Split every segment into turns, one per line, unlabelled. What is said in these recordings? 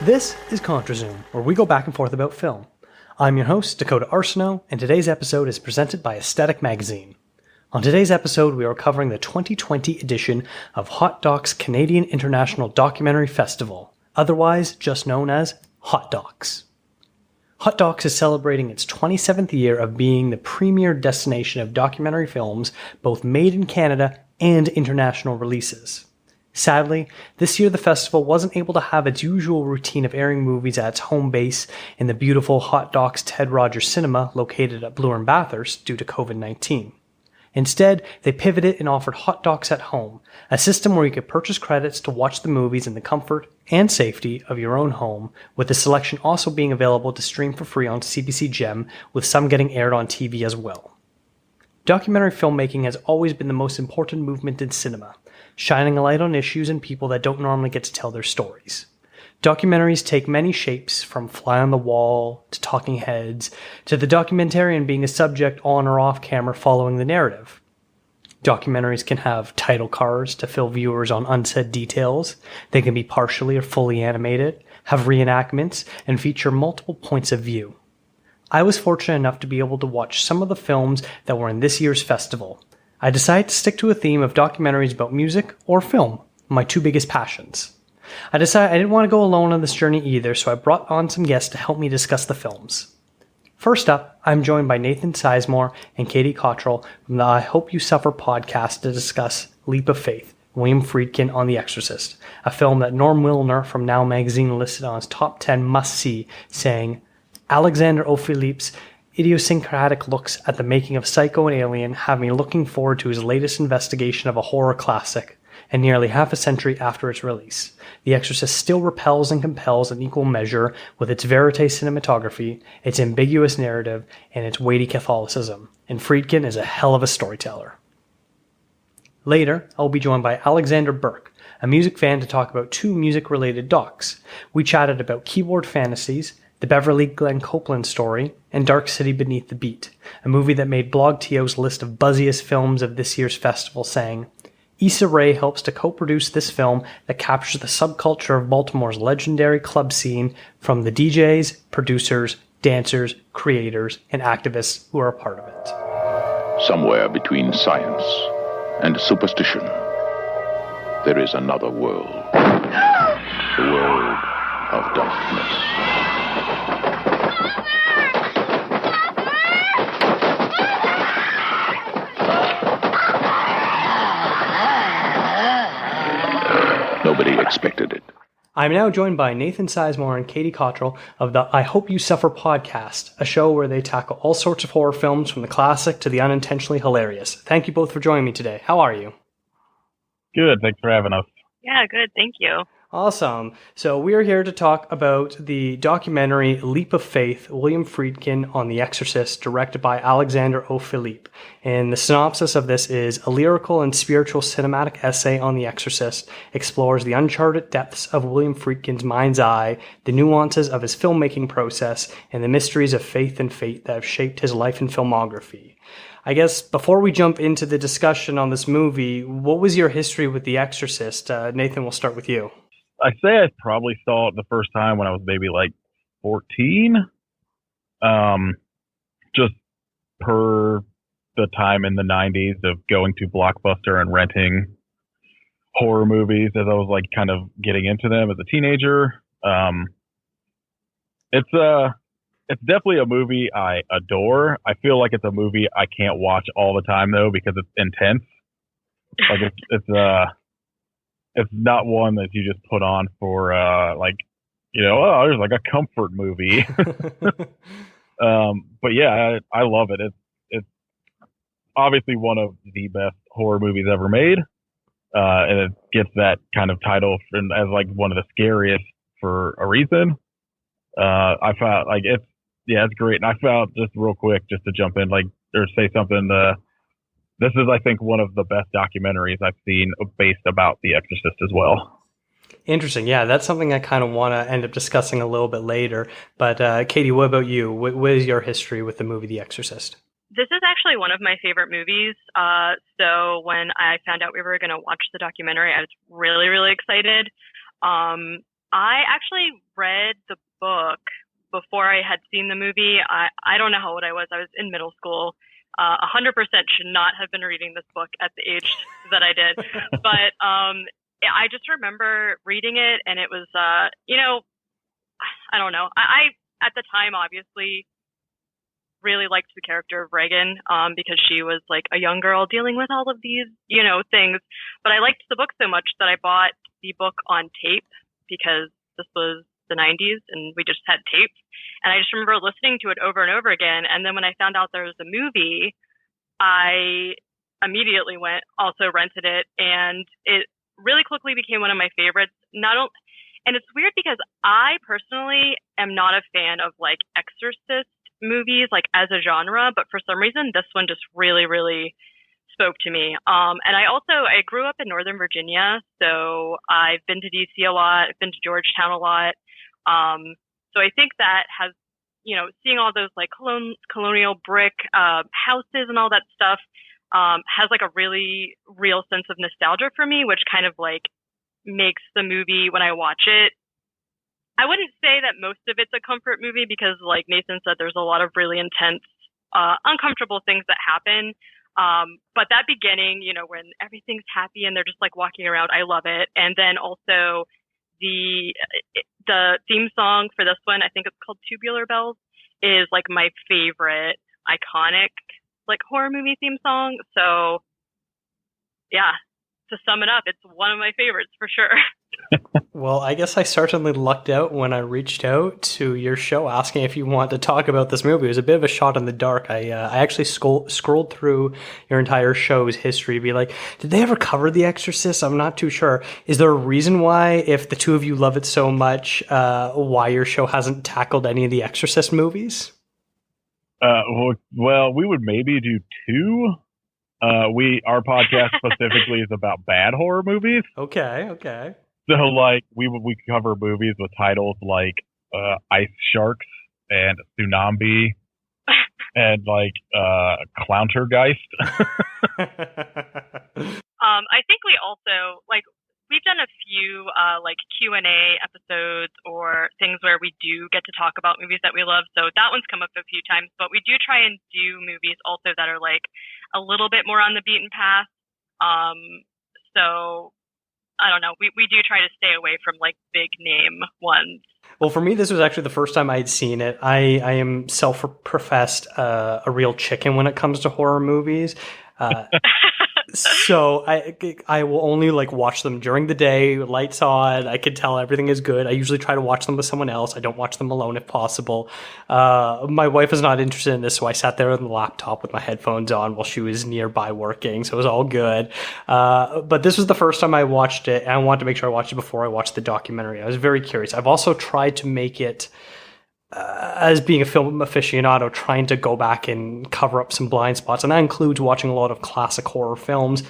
This is ContraZoom, where we go back and forth about film. I'm your host, Dakota Arsenault, and today's episode is presented by Aesthetic Magazine. On today's episode, we are covering the 2020 edition of Hot Docs Canadian International Documentary Festival, otherwise just known as Hot Docs. Hot Docs is celebrating its 27th year of being the premier destination of documentary films, both made in Canada and international releases. Sadly, this year the festival wasn't able to have its usual routine of airing movies at its home base in the beautiful Hot Docs Ted Rogers Cinema located at Bloor and Bathurst due to COVID-19. Instead, they pivoted and offered Hot Docs at Home, a system where you could purchase credits to watch the movies in the comfort and safety of your own home, with the selection also being available to stream for free on CBC Gem, with some getting aired on TV as well. Documentary filmmaking has always been the most important movement in cinema, shining a light on issues and people that don't normally get to tell their stories. Documentaries take many shapes, from fly on the wall, to talking heads, to the documentarian being a subject on or off camera following the narrative. Documentaries can have title cards to fill viewers on unsaid details. They can be partially or fully animated, have reenactments, and feature multiple points of view. I was fortunate enough to be able to watch some of the films that were in this year's festival. I decided to stick to a theme of documentaries about music or film, my two biggest passions. I decided I didn't want to go alone on this journey either, so I brought on some guests to help me discuss the films. First up, I'm joined by Nathan Sizemore and Katey Cottrill from the I Hope You Suffer podcast to discuss Leap of Faith, William Friedkin on The Exorcist, a film that Norm Wilner from Now Magazine listed on his top 10 must-see, saying, Alexander O'Philippe's idiosyncratic looks at the making of Psycho and Alien have me looking forward to his latest investigation of a horror classic, and nearly half a century after its release. The Exorcist still repels and compels in equal measure with its verite cinematography, its ambiguous narrative, and its weighty Catholicism, and Friedkin is a hell of a storyteller. Later, I will be joined by Alex Burke, a music fan, to talk about two music-related docs. We chatted about Keyboard Fantasies, the Beverly Glenn-Copeland story, and Dark City Beneath the Beat, a movie that made BlogTO's list of buzziest films of this year's festival, saying, Issa Rae helps to co-produce this film that captures the subculture of Baltimore's legendary club scene from the DJs, producers, dancers, creators, and activists who are a part of it.
Somewhere between science and superstition, there is another world. The world of darkness. Nobody expected it.
I'm now joined by Nathan Sizemore and Katey Cottrill of the I Hope You Suffer podcast, a show where they tackle all sorts of horror films from the classic to the unintentionally hilarious. Thank you both for joining me today. How are you?
Good. Thanks for having us.
Yeah, good. Thank you.
Awesome. So we are here to talk about the documentary Leap of Faith, William Friedkin on The Exorcist, directed by Alexander O'Philippe. And the synopsis of this is, a lyrical and spiritual cinematic essay on The Exorcist explores the uncharted depths of William Friedkin's mind's eye, the nuances of his filmmaking process, and the mysteries of faith and fate that have shaped his life and filmography. I guess before we jump into the discussion on this movie, what was your history with The Exorcist? Nathan, we'll start with you.
I say I probably saw it the first time when I was maybe like 14. Just per the time in the 90s of going to Blockbuster and renting horror movies as I was like kind of getting into them as a teenager. It's definitely a movie I adore. I feel like it's a movie I can't watch all the time though because it's intense. Like it's not one that you just put on for there's like a comfort movie. But yeah, I love it. It's obviously one of the best horror movies ever made. And it gets that kind of title as like one of the scariest for a reason. I found like it's great. And I found, just real quick, just to jump in, like, or say something, this is, I think, one of the best documentaries I've seen based about The Exorcist as well.
Interesting. Yeah, that's something I kind of want to end up discussing a little bit later. But Katey, what about you? What is your history with the movie The Exorcist?
This is actually one of my favorite movies. So when I found out we were going to watch the documentary, I was really, really excited. I actually read the book before I had seen the movie. I don't know how old I was. I was in middle school. 100% should not have been reading this book at the age that I did. But I just remember reading it, and it was, you know, I don't know. I at the time, obviously, really liked the character of Reagan because she was like a young girl dealing with all of these, you know, things. But I liked the book so much that I bought the book on tape because this was the 90s and we just had tapes. And I just remember listening to it over and over again. And then when I found out there was a movie, I immediately also rented it, and it really quickly became one of my favorites. And it's weird because I personally am not a fan of like Exorcist movies, like as a genre, but for some reason this one just really, really spoke to me. And I grew up in Northern Virginia, so I've been to DC a lot, I've been to Georgetown a lot. So I think that has, you know, seeing all those like colonial brick houses and all that stuff has like a really real sense of nostalgia for me, which kind of like makes the movie when I watch it. I wouldn't say that most of it's a comfort movie because, like Nathan said, there's a lot of really intense, uncomfortable things that happen. But that beginning, you know, when everything's happy and they're just like walking around, I love it. And then also the theme song for this one, I think it's called Tubular Bells, is like my favorite iconic like horror movie theme song. So yeah, to sum it up, it's one of my favorites for sure.
Well, I guess I certainly lucked out when I reached out to your show asking if you want to talk about this movie. It was a bit of a shot in the dark. I actually scrolled through your entire show's history to be like, did they ever cover The Exorcist? I'm not too sure. Is there a reason why, if the two of you love it so much, why your show hasn't tackled any of the Exorcist movies?
Well, we would maybe do two. Our podcast specifically is about bad horror movies.
Okay.
So, like, we cover movies with titles like Ice Sharks and Tsunami and, like, Clowntergeist.
I think we also, like, we've done a few, like, Q&A episodes or things where we do get to talk about movies that we love. So that one's come up a few times. But we do try and do movies also that are, like, a little bit more on the beaten path. So I don't know. We do try to stay away from like big name ones.
Well, for me, this was actually the first time I'd seen it. I am self-professed a real chicken when it comes to horror movies. So I will only like watch them during the day, lights on. I can tell everything is good. I usually try to watch them with someone else. I don't watch them alone if possible. My wife is not interested in this, so I sat there on the laptop with my headphones on while she was nearby working, so it was all good. But this was the first time I watched it, and I wanted to make sure I watched it before I watched the documentary. I was very curious. I've also tried to make it as being a film aficionado, trying to go back and cover up some blind spots. And that includes watching a lot of classic horror films.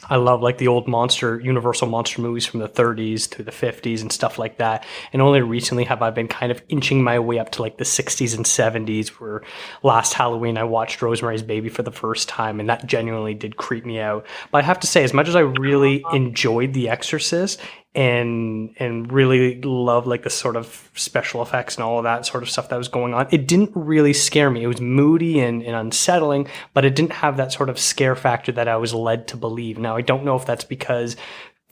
I love like the old Universal monster movies from the 30s through the 50s and stuff like that. And only recently have I been kind of inching my way up to like the 60s and 70s, where last Halloween I watched Rosemary's Baby for the first time, and that genuinely did creep me out. But I have to say, as much as I really enjoyed The Exorcist and really love like the sort of special effects and all of that sort of stuff that was going on, it didn't really scare me. It was moody and unsettling, but it didn't have that sort of scare factor that I was led to believe. Now, I don't know if that's because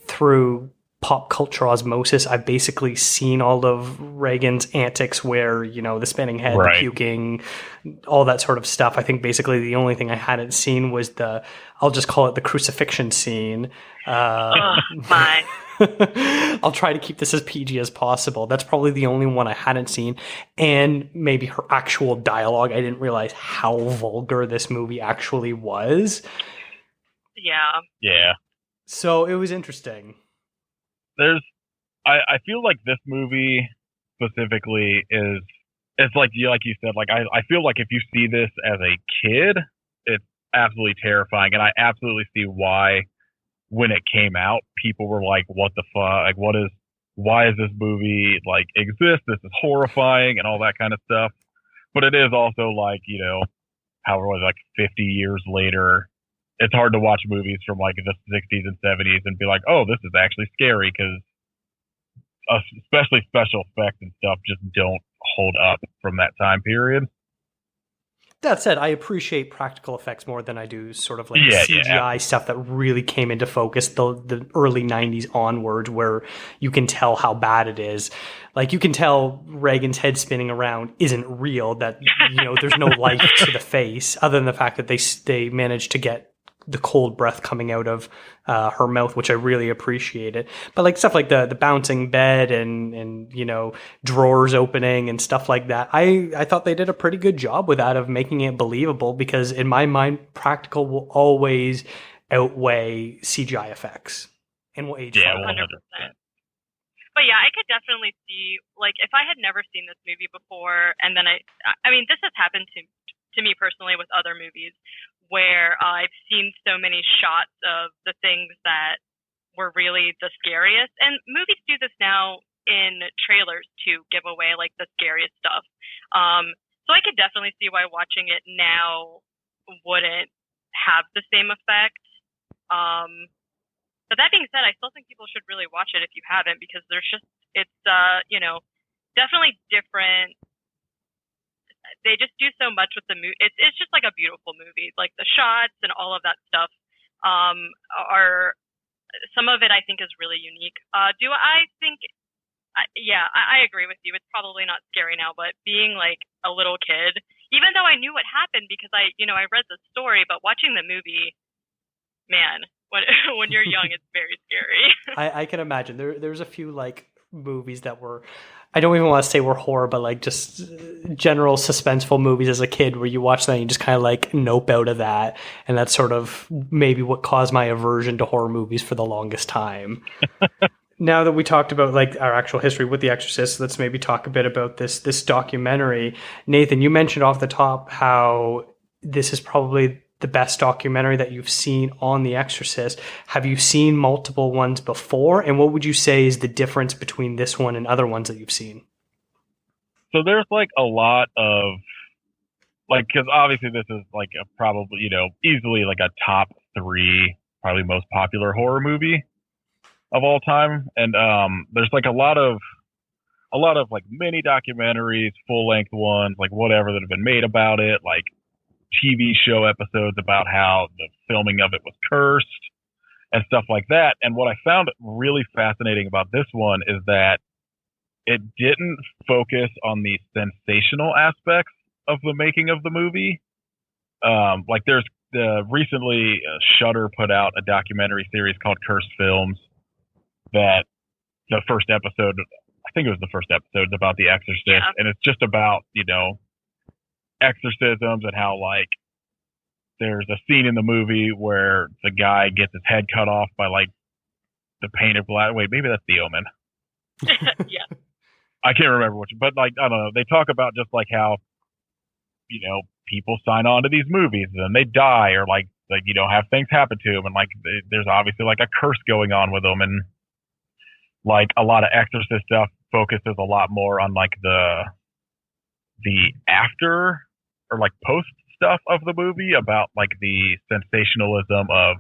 through pop culture osmosis, I've basically seen all of Reagan's antics where, you know, the spinning head,
right,
the puking, all that sort of stuff. I think basically the only thing I hadn't seen was I'll just call it the crucifixion scene.
My.
I'll try to keep this as PG as possible. That's probably the only one I hadn't seen. And maybe her actual dialogue. I didn't realize how vulgar this movie actually was.
Yeah.
So it was interesting.
I feel like this movie specifically it's like you said, like I feel like if you see this as a kid, it's absolutely terrifying. And I absolutely see why, when it came out, people were like, what the fuck? Like, why is this movie like exist? This is horrifying and all that kind of stuff. But it is also like, you know, however, like 50 years later, it's hard to watch movies from like the 60s and 70s and be like, oh, this is actually scary, because especially special effects and stuff, just don't hold up from that time period.
That said, I appreciate practical effects more than I do sort of like CGI stuff that really came into focus the early 90s onward, where you can tell how bad it is. Like, you can tell Reagan's head spinning around isn't real, that, you know, there's no life to the face, other than the fact that they managed to get the cold breath coming out of her mouth, which I really appreciated. But like stuff like the bouncing bed and you know, drawers opening and stuff like that, I thought they did a pretty good job with that, of making it believable, because in my mind, practical will always outweigh CGI effects and will age.
Yeah,
100%. But yeah, I could definitely see, like, if I had never seen this movie before, and then I mean, this has happened to me personally with other movies, where I've seen so many shots of the things that were really the scariest. And movies do this now in trailers to give away like the scariest stuff. So I could definitely see why watching it now wouldn't have the same effect. But that being said, I still think people should really watch it if you haven't, because it's you know, definitely different. They just do so much with the movie. It's just like a beautiful movie. Like the shots and all of that stuff are, some of it I think is really unique. Do I think? Yeah, I agree with you. It's probably not scary now, but being like a little kid, even though I knew what happened because I read the story, but watching the movie, man, when you're young, it's very scary.
I can imagine. There's a few like movies that were, I don't even want to say were horror, but like just general suspenseful movies as a kid, where you watch that and you just kind of like nope out of that. And that's sort of maybe what caused my aversion to horror movies for the longest time. Now that we talked about like our actual history with The Exorcist, let's maybe talk a bit about this documentary. Nathan, you mentioned off the top how this is probably the best documentary that you've seen on The Exorcist. Have you seen multiple ones before? And what would you say is the difference between this one and other ones that you've seen?
So there's like a lot of, like, because obviously this is like a probably, you know, easily like a top 3, probably most popular horror movie of all time. And there's like a lot of like mini documentaries, full length ones, like whatever, that have been made about it, like TV show episodes about how the filming of it was cursed and stuff like that. And what I found really fascinating about this one is that it didn't focus on the sensational aspects of the making of the movie. Like there's recently Shudder put out a documentary series called Cursed Films, that the first episode, I think it was the first episode, is about The Exorcist. Yeah. And it's just about, you know, exorcisms and how like there's a scene in the movie where the guy gets his head cut off by like the painted black. Wait, maybe that's The Omen.
Yeah.
I can't remember which, but like, I don't know. They talk about just like how, you know, people sign on to these movies and then they die, or like, you know, have things happen to them. And like, there's obviously like a curse going on with them. And like a lot of Exorcist stuff focuses a lot more on like the after or like post stuff of the movie, about like the sensationalism of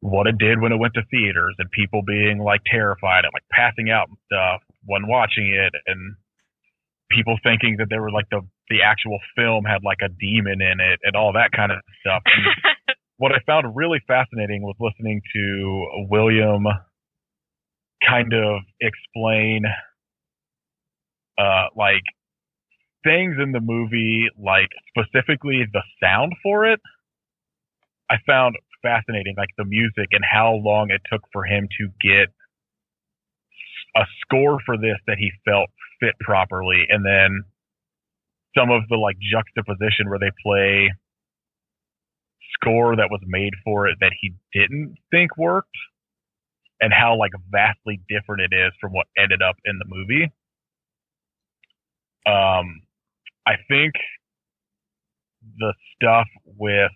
what it did when it went to theaters and people being like terrified and like passing out and stuff when watching it, and people thinking that they were like the actual film had like a demon in it and all that kind of stuff. And what I found really fascinating was listening to William kind of explain like things in the movie, like specifically the sound for it. I found fascinating, like the music and how long it took for him to get a score for this that he felt fit properly, and then some of the like juxtaposition where they play score that was made for it that he didn't think worked, and how like vastly different it is from what ended up in the movie. I think the stuff with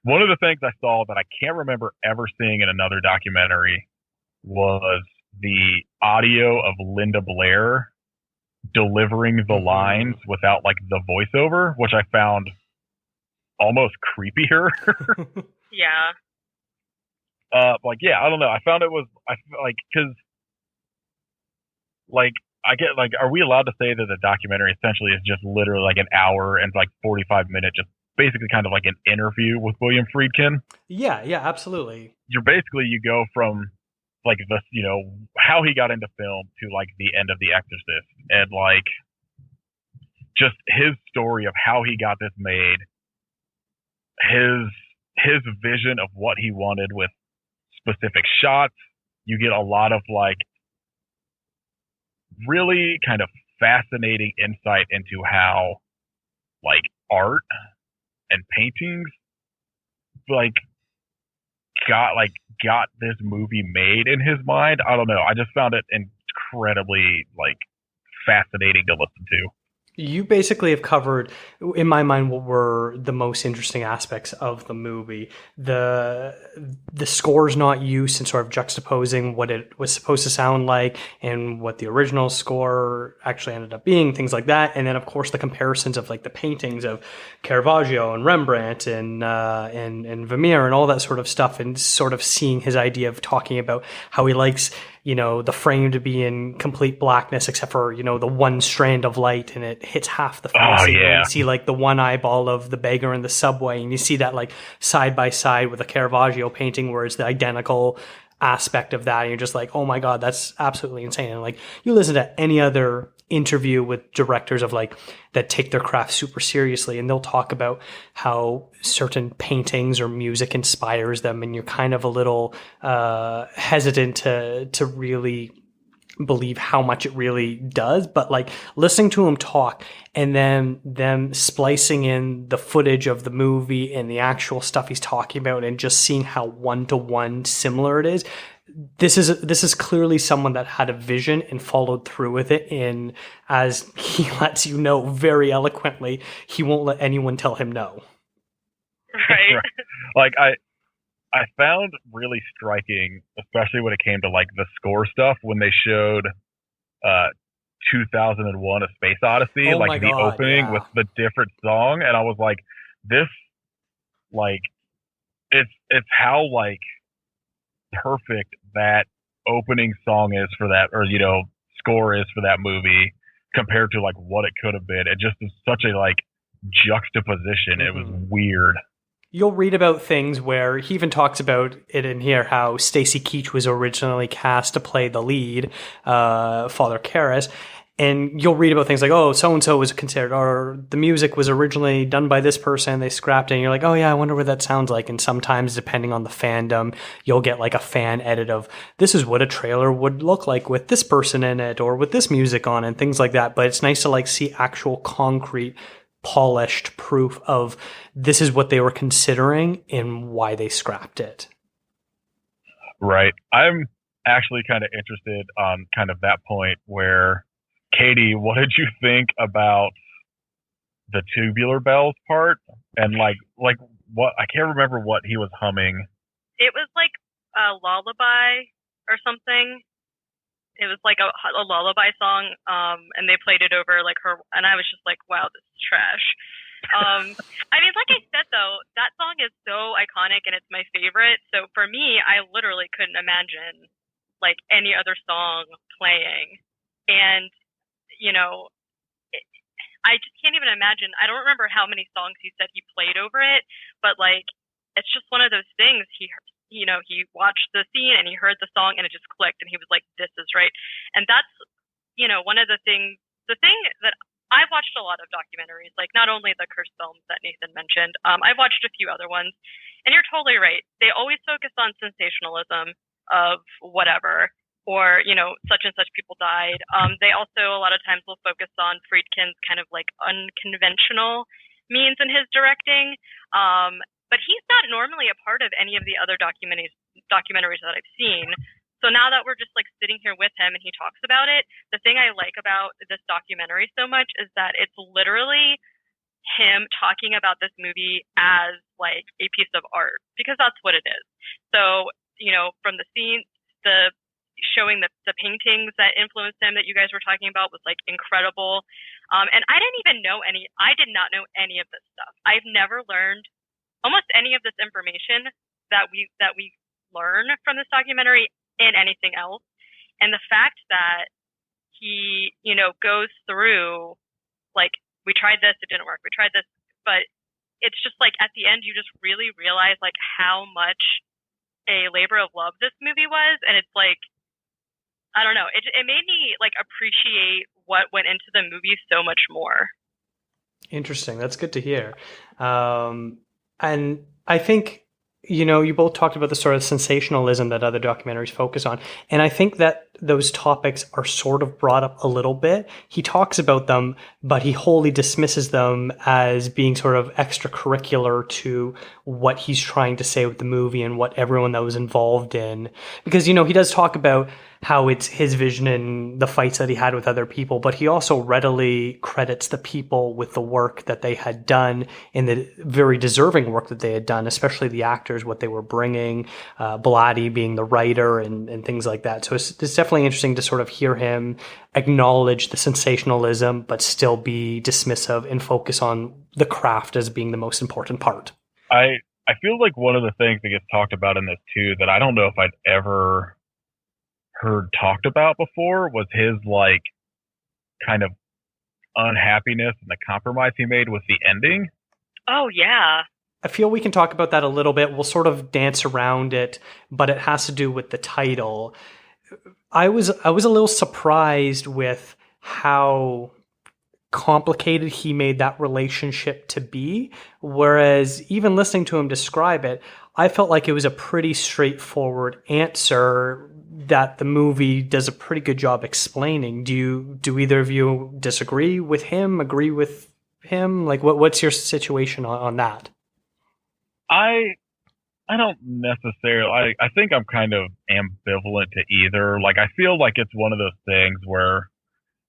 one of the things I saw that I can't remember ever seeing in another documentary was the audio of Linda Blair delivering the lines without like the voiceover, which I found almost creepier.
Yeah.
Yeah, I don't know. I found it was, cause, I get, are we allowed to say that the documentary essentially is just literally like an hour and 45 minutes, just basically kind of like an interview with William Friedkin?
Yeah, absolutely.
You go from how he got into film to the end of The Exorcist, and just his story of how he got this made, his vision of what he wanted with specific shots. You get a lot of really kind of fascinating insight into how art and paintings got this movie made in his mind. I don't know. I just found it incredibly fascinating to listen to.
You basically have covered, in my mind, what were the most interesting aspects of the movie. The score's not used in sort of juxtaposing what it was supposed to sound like and what the original score actually ended up being, things like that. And then, of course, the comparisons of the paintings of Caravaggio and Rembrandt and Vermeer and all that sort of stuff, and sort of seeing his idea of talking about how he likes the frame to be in complete blackness except for, the one strand of light, and it hits half the face.
Oh, yeah.
You see the one eyeball of the beggar in the subway, and you see that side by side with a Caravaggio painting where it's the identical aspect of that. And you're just like, oh my God, that's absolutely insane. And you listen to any other interview with directors of that take their craft super seriously, and they'll talk about how certain paintings or music inspires them, and you're kind of a little hesitant to really believe how much it really does. But listening to him talk and then them splicing in the footage of the movie and the actual stuff he's talking about, and just seeing how one-to-one similar it is, this is clearly someone that had a vision and followed through with it. And as he lets you know very eloquently, he won't let anyone tell him no.
Right.
I found really striking, especially when it came to the score stuff, when they showed 2001: A Space Odyssey, the opening with the different song, and I was like, this, it's how perfect that opening song is for that, or score is for that movie, compared to what it could have been. It just is such a juxtaposition. Mm-hmm. It was weird.
You'll read about things where he even talks about it in here, how Stacy Keach was originally cast to play the lead, Father Karras. And you'll read about things like, oh, so-and-so was considered, or the music was originally done by this person, they scrapped it, and you're like, oh yeah, I wonder what that sounds like. And sometimes, depending on the fandom, you'll get a fan edit of, this is what a trailer would look like with this person in it, or with this music on it, and things like that. But it's nice to see actual concrete, polished proof of this is what they were considering and why they scrapped it.
Right. I'm actually kind of interested on kind of that point where, Katie, what did you think about the tubular bells part? And what, I can't remember what he was humming.
It was a lullaby or something. It was a lullaby song, and they played it over her, and I was just like, wow, this is trash. I mean, like I said though, that song is so iconic and it's my favorite. So for me, I literally couldn't imagine any other song playing. And I just can't even imagine. I don't remember how many songs he said he played over it, but it's just one of those things. He watched the scene and he heard the song and it just clicked, and he was like, this is right. And that's, one of the thing that I've watched a lot of documentaries, not only the cursed films that Nathan mentioned, I've watched a few other ones, and you're totally right. They always focus on sensationalism of whatever, or, such and such people died. They also a lot of times will focus on Friedkin's kind of unconventional means in his directing. But he's not normally a part of any of the other documentaries that I've seen. So now that we're just sitting here with him and he talks about it, the thing I like about this documentary so much is that it's literally him talking about this movie as a piece of art, because that's what it is. So, from the scene, the showing the paintings that influenced him that you guys were talking about was incredible. And I did not know any of this stuff. I've never learned almost any of this information that we learn from this documentary in anything else. And the fact that he, goes through, like, we tried this, it didn't work. We tried this, but it's just like at the end, you just really realize like how much a labor of love this movie was. And it's like, I don't know, it made me like appreciate what went into the movie so much more.
Interesting. That's good to hear. And I think, you both talked about the sort of sensationalism that other documentaries focus on. And I think that those topics are sort of brought up a little bit. He talks about them, but he wholly dismisses them as being sort of extracurricular to what he's trying to say with the movie and what everyone that was involved in. Because, he does talk about how it's his vision and the fights that he had with other people, but he also readily credits the people with the work that they had done and the very deserving work that they had done, especially the actors, what they were bringing, Blatty being the writer and things like that. So it's definitely interesting to sort of hear him acknowledge the sensationalism, but still be dismissive and focus on the craft as being the most important part.
I feel like one of the things that gets talked about in this too, that I don't know if I'd ever heard talked about before, was his like kind of unhappiness and the compromise he made with the ending.
Oh yeah.
I feel we can talk about that a little bit. We'll sort of dance around it, but it has to do with the title. I was a little surprised with how complicated he made that relationship to be, whereas even listening to him describe it, I felt like it was a pretty straightforward answer that the movie does a pretty good job explaining. Do either of you disagree with him, agree with him? Like, what's your situation on that?
I don't necessarily, I think I'm kind of ambivalent to either. Like, I feel like it's one of those things where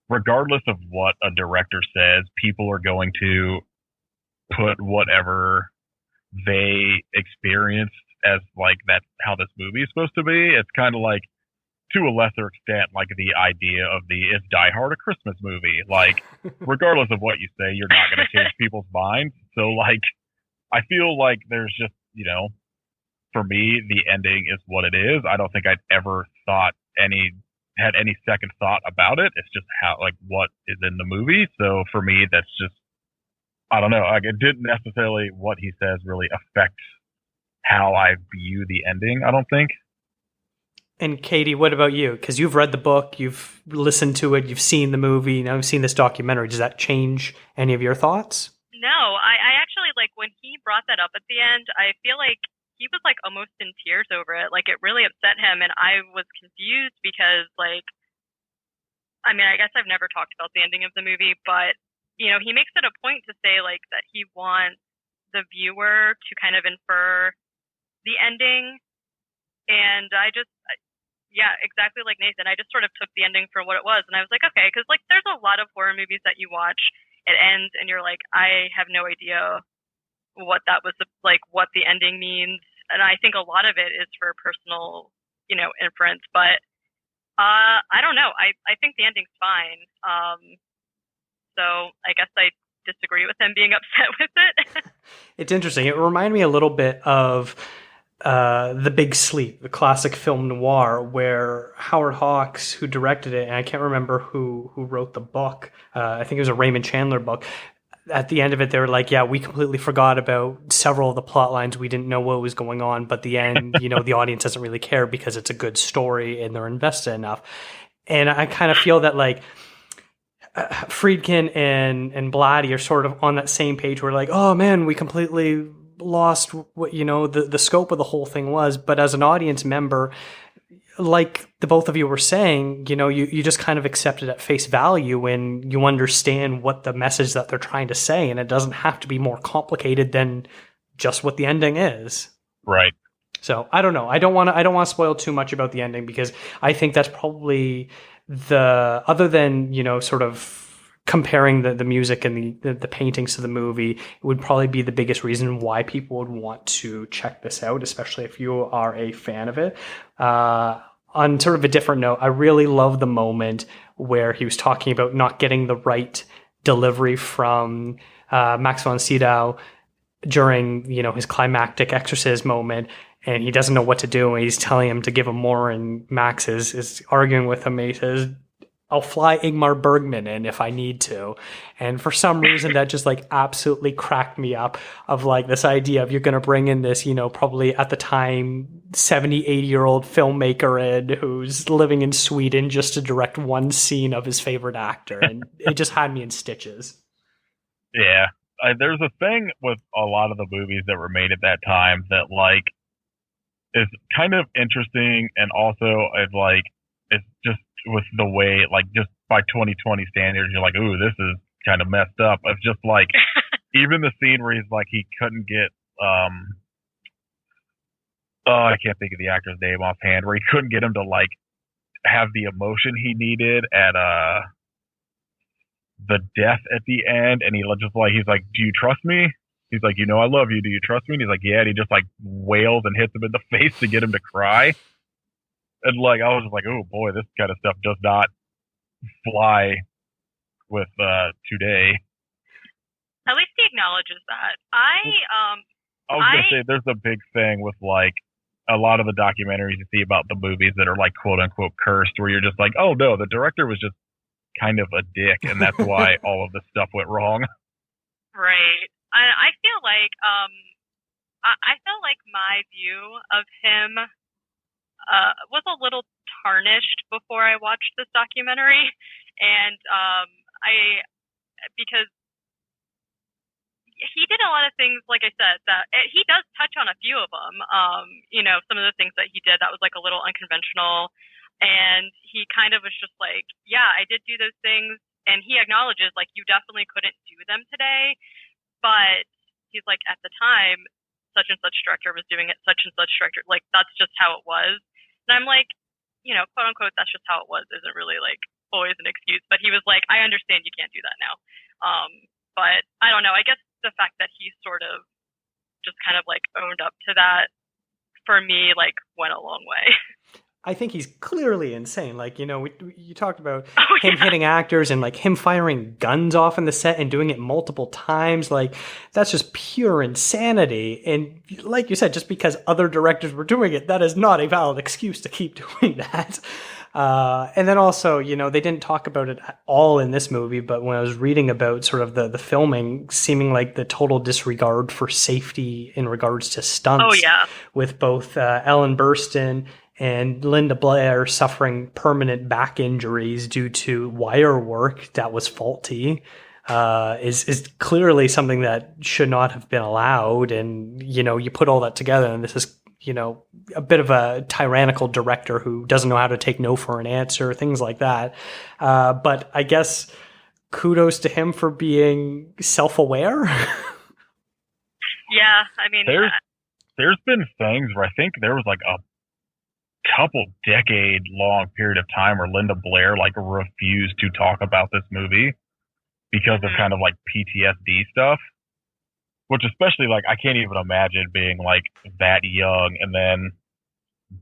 regardless of what a director says, people are going to put whatever they experienced as like that's how this movie is supposed to be. It's kind of like, to a lesser extent, like the idea of is Die Hard a Christmas movie? Like, regardless of what you say, you're not going to change people's minds. So like, I feel like there's just, for me, the ending is what it is. I don't think I'd ever had any second thought about it. It's just how, like, what is in the movie. So for me, that's just, I don't know. Like, it didn't necessarily, what he says really affect how I view the ending, I don't think.
And Katie, what about you? Because you've read the book, you've listened to it, you've seen the movie, now you've seen this documentary. Does that change any of your thoughts?
No, I actually, like, when he brought that up at the end, I feel like he was, like, almost in tears over it. Like, it really upset him, and I was confused because, like, I mean, I guess I've never talked about the ending of the movie, but, he makes it a point to say, like, that he wants the viewer to kind of infer the ending. And yeah, exactly like Nathan, I just sort of took the ending for what it was. And I was like, okay, because, like, there's a lot of horror movies that you watch, it ends, and you're like, I have no idea what that was, like, what the ending means. And I think a lot of it is for personal, inference. But I don't know. I think the ending's fine. So I guess I disagree with him being upset with it.
It's interesting. It reminded me a little bit of The Big Sleep, the classic film noir, where Howard Hawks, who directed it, and I can't remember who wrote the book, I think it was a Raymond Chandler book. At the end of it, they were like, yeah, we completely forgot about several of the plot lines. We didn't know what was going on, but the end, the audience doesn't really care because it's a good story and they're invested enough. And I kind of feel that, like, Friedkin and Blatty are sort of on that same page where, like, oh man, we completely lost what the scope of the whole thing was. But as an audience member, like the both of you were saying, you just kind of accept it at face value when you understand what the message that they're trying to say, and it doesn't have to be more complicated than just what the ending is.
Right.
So I don't know. I don't want to spoil too much about the ending, because I think that's probably other than, sort of comparing the music and the paintings to the movie, it would probably be the biggest reason why people would want to check this out, especially if you are a fan of it. On sort of a different note, I really love the moment where he was talking about not getting the right delivery from Max von Sydow during, his climactic exorcism moment. and he doesn't know what to do, and he's telling him to give him more, and Max is arguing with him, and he says, I'll fly Ingmar Bergman in if I need to. And for some reason that just like absolutely cracked me up, of like this idea of you're going to bring in this, probably at the time 70, 80-year-old filmmaker in who's living in Sweden just to direct one scene of his favorite actor. And it just had me in stitches.
Yeah. There's a thing with a lot of the movies that were made at that time that like is kind of interesting, and also it's just with the way, like, just by 2020 standards, you're like, ooh, this is kind of messed up. It's just like, even the scene where he's like, he couldn't get, I can't think of the actor's name offhand, where he couldn't get him to like have the emotion he needed at the death at the end, and he's like, do you trust me? He's like, I love you. Do you trust me? And he's like, yeah. And he just like wails and hits him in the face to get him to cry. And like, I was just like, oh boy, this kind of stuff does not fly with today.
At least he acknowledges that. I
was gonna say, there's a big thing with like a lot of the documentaries you see about the movies that are like quote unquote cursed, where you're just like, oh no, the director was just kind of a dick, and that's why all of this stuff went wrong.
Right. I feel like I felt like my view of him was a little tarnished before I watched this documentary, and because he did a lot of things, like I said, that he does touch on a few of them. Some of the things that he did that was like a little unconventional, and he kind of was just like, yeah, I did do those things, and he acknowledges like you definitely couldn't do them today, but he's like, at the time, such and such director was doing it, such and such director, like that's just how it was. And I'm like, quote unquote, that's just how it was isn't really like always an excuse. But he was like, I understand you can't do that now. But I don't know. I guess the fact that he sort of just kind of like owned up to that, for me, like went a long way.
I think he's clearly insane. Like, you talked about him hitting actors and like him firing guns off in the set and doing it multiple times. Like, that's just pure insanity. And like you said, just because other directors were doing it, that is not a valid excuse to keep doing that. And then also, they didn't talk about it at all in this movie, but when I was reading about sort of the filming, seeming like the total disregard for safety in regards to stunts, with both Ellen Burstyn and Linda Blair suffering permanent back injuries due to wire work that was faulty, is clearly something that should not have been allowed. And, you put all that together, and this is, a bit of a tyrannical director who doesn't know how to take no for an answer, things like that. But I guess kudos to him for being self-aware.
Yeah, I mean,
there's been things where I think there was like a couple decade long period of time where Linda Blair like refused to talk about this movie because of kind of like PTSD stuff, which especially like I can't even imagine being like that young and then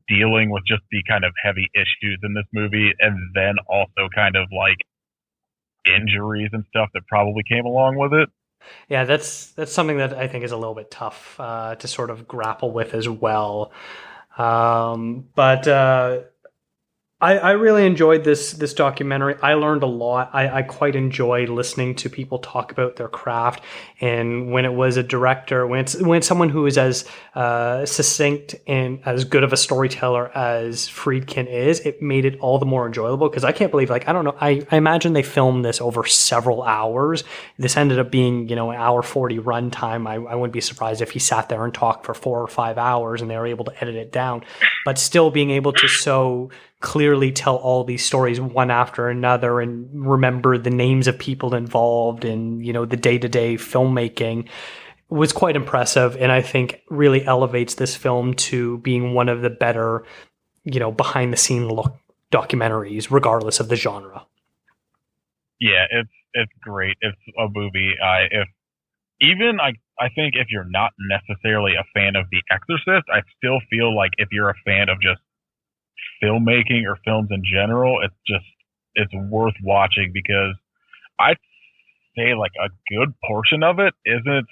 dealing with just the kind of heavy issues in this movie, and then also kind of like injuries and stuff that probably came along with it.
Yeah, that's something that I think is a little bit tough to sort of grapple with as well. But I really enjoyed this documentary. I learned a lot. I quite enjoy listening to people talk about their craft. And when it was a director, when it's someone who is as succinct and as good of a storyteller as Friedkin is, it made it all the more enjoyable. Because I can't believe, like, I don't know, I imagine they filmed this over several hours. This ended up being, an hour 40 runtime. I wouldn't be surprised if he sat there and talked for 4 or 5 hours and they were able to edit it down. But still being able to so clearly tell all these stories one after another and remember the names of people involved and, the day-to-day filmmaking was quite impressive. And I think really elevates this film to being one of the better, behind the scene look documentaries, regardless of the genre.
Yeah, it's great. It's a movie. I think if you're not necessarily a fan of The Exorcist, I still feel like if you're a fan of just filmmaking or films in general, it's worth watching, because I'd say like a good portion of it isn't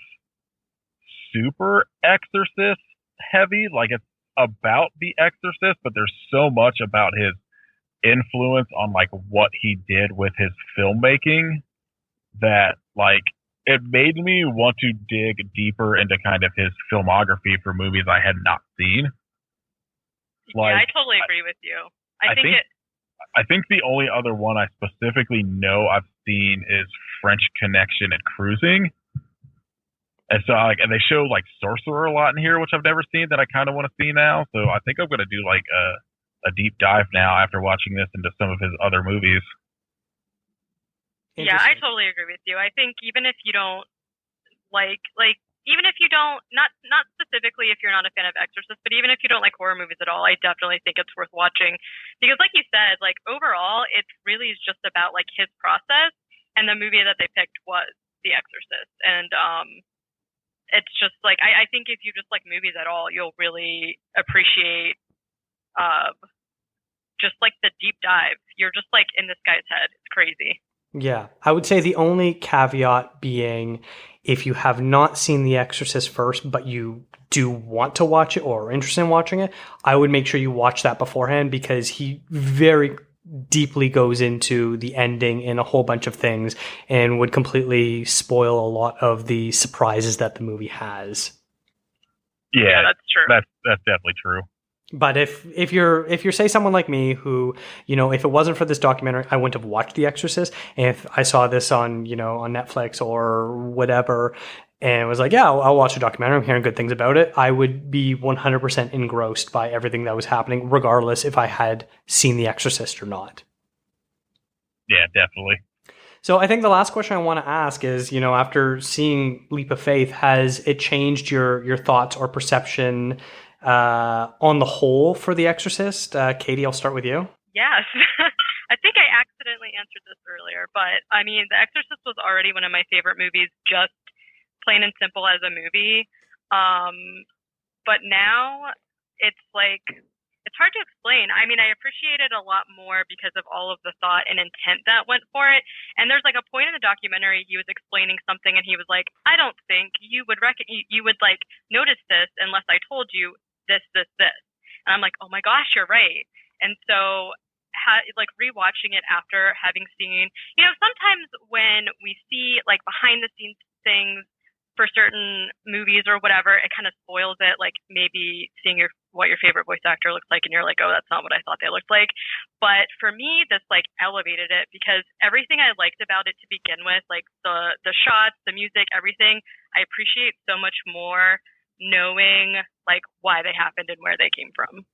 super Exorcist heavy. Like about The Exorcist, but there's so much about his influence on like what he did with his filmmaking that like it made me want to dig deeper into kind of his filmography for movies I had not seen. Like,
yeah, I totally agree with you.
I think the only other one I specifically know I've seen is French Connection and Cruising. And so and they show like Sorcerer a lot in here, which I've never seen that I kind of want to see now. So I think I'm going to do like a deep dive now after watching this into some of his other movies.
Yeah, I totally agree with you. I think even if you don't even if you don't, not specifically if you're not a fan of Exorcist, but even if you don't like horror movies at all, I definitely think it's worth watching because, like you said, like overall, it really is just about like his process, and the movie that they picked was The Exorcist, and it's just like I think if you just like movies at all, you'll really appreciate just like the deep dive. You're just like in this guy's head. It's crazy.
Yeah, I would say the only caveat being if you have not seen The Exorcist first, but you do want to watch it or are interested in watching it, I would make sure you watch that beforehand because he very deeply goes into the ending and a whole bunch of things and would completely spoil a lot of the surprises that the movie has.
Yeah,
that's true.
That's definitely true.
But if you're say someone like me who, you know, if it wasn't for this documentary, I wouldn't have watched The Exorcist. And if I saw this on, you know, on Netflix or whatever, and was like, yeah, I'll watch a documentary, I'm hearing good things about it, I would be 100% engrossed by everything that was happening, regardless if I had seen The Exorcist or not.
Yeah, definitely.
So I think the last question I want to ask is, you know, after seeing Leap of Faith, has it changed your thoughts or perception on the whole for The Exorcist? Katie, I'll start with you.
Yes. I think I accidentally answered this earlier, but I mean, The Exorcist was already one of my favorite movies, just plain and simple as a movie. But now it's like, it's hard to explain. I mean, I appreciate it a lot more because of all of the thought and intent that went for it. And there's like a point in the documentary, he was explaining something and he was like, I don't think you would you would like notice this unless I told you this. And I'm like, oh my gosh, you're right. And so like rewatching it after having seen, you know, sometimes when we see like behind the scenes things for certain movies or whatever, it kind of spoils it. Like maybe seeing what your favorite voice actor looks like and you're like, oh, that's not what I thought they looked like. But for me, this like elevated it because everything I liked about it to begin with, like the shots, the music, everything, I appreciate so much more knowing like why they happened and where they came from.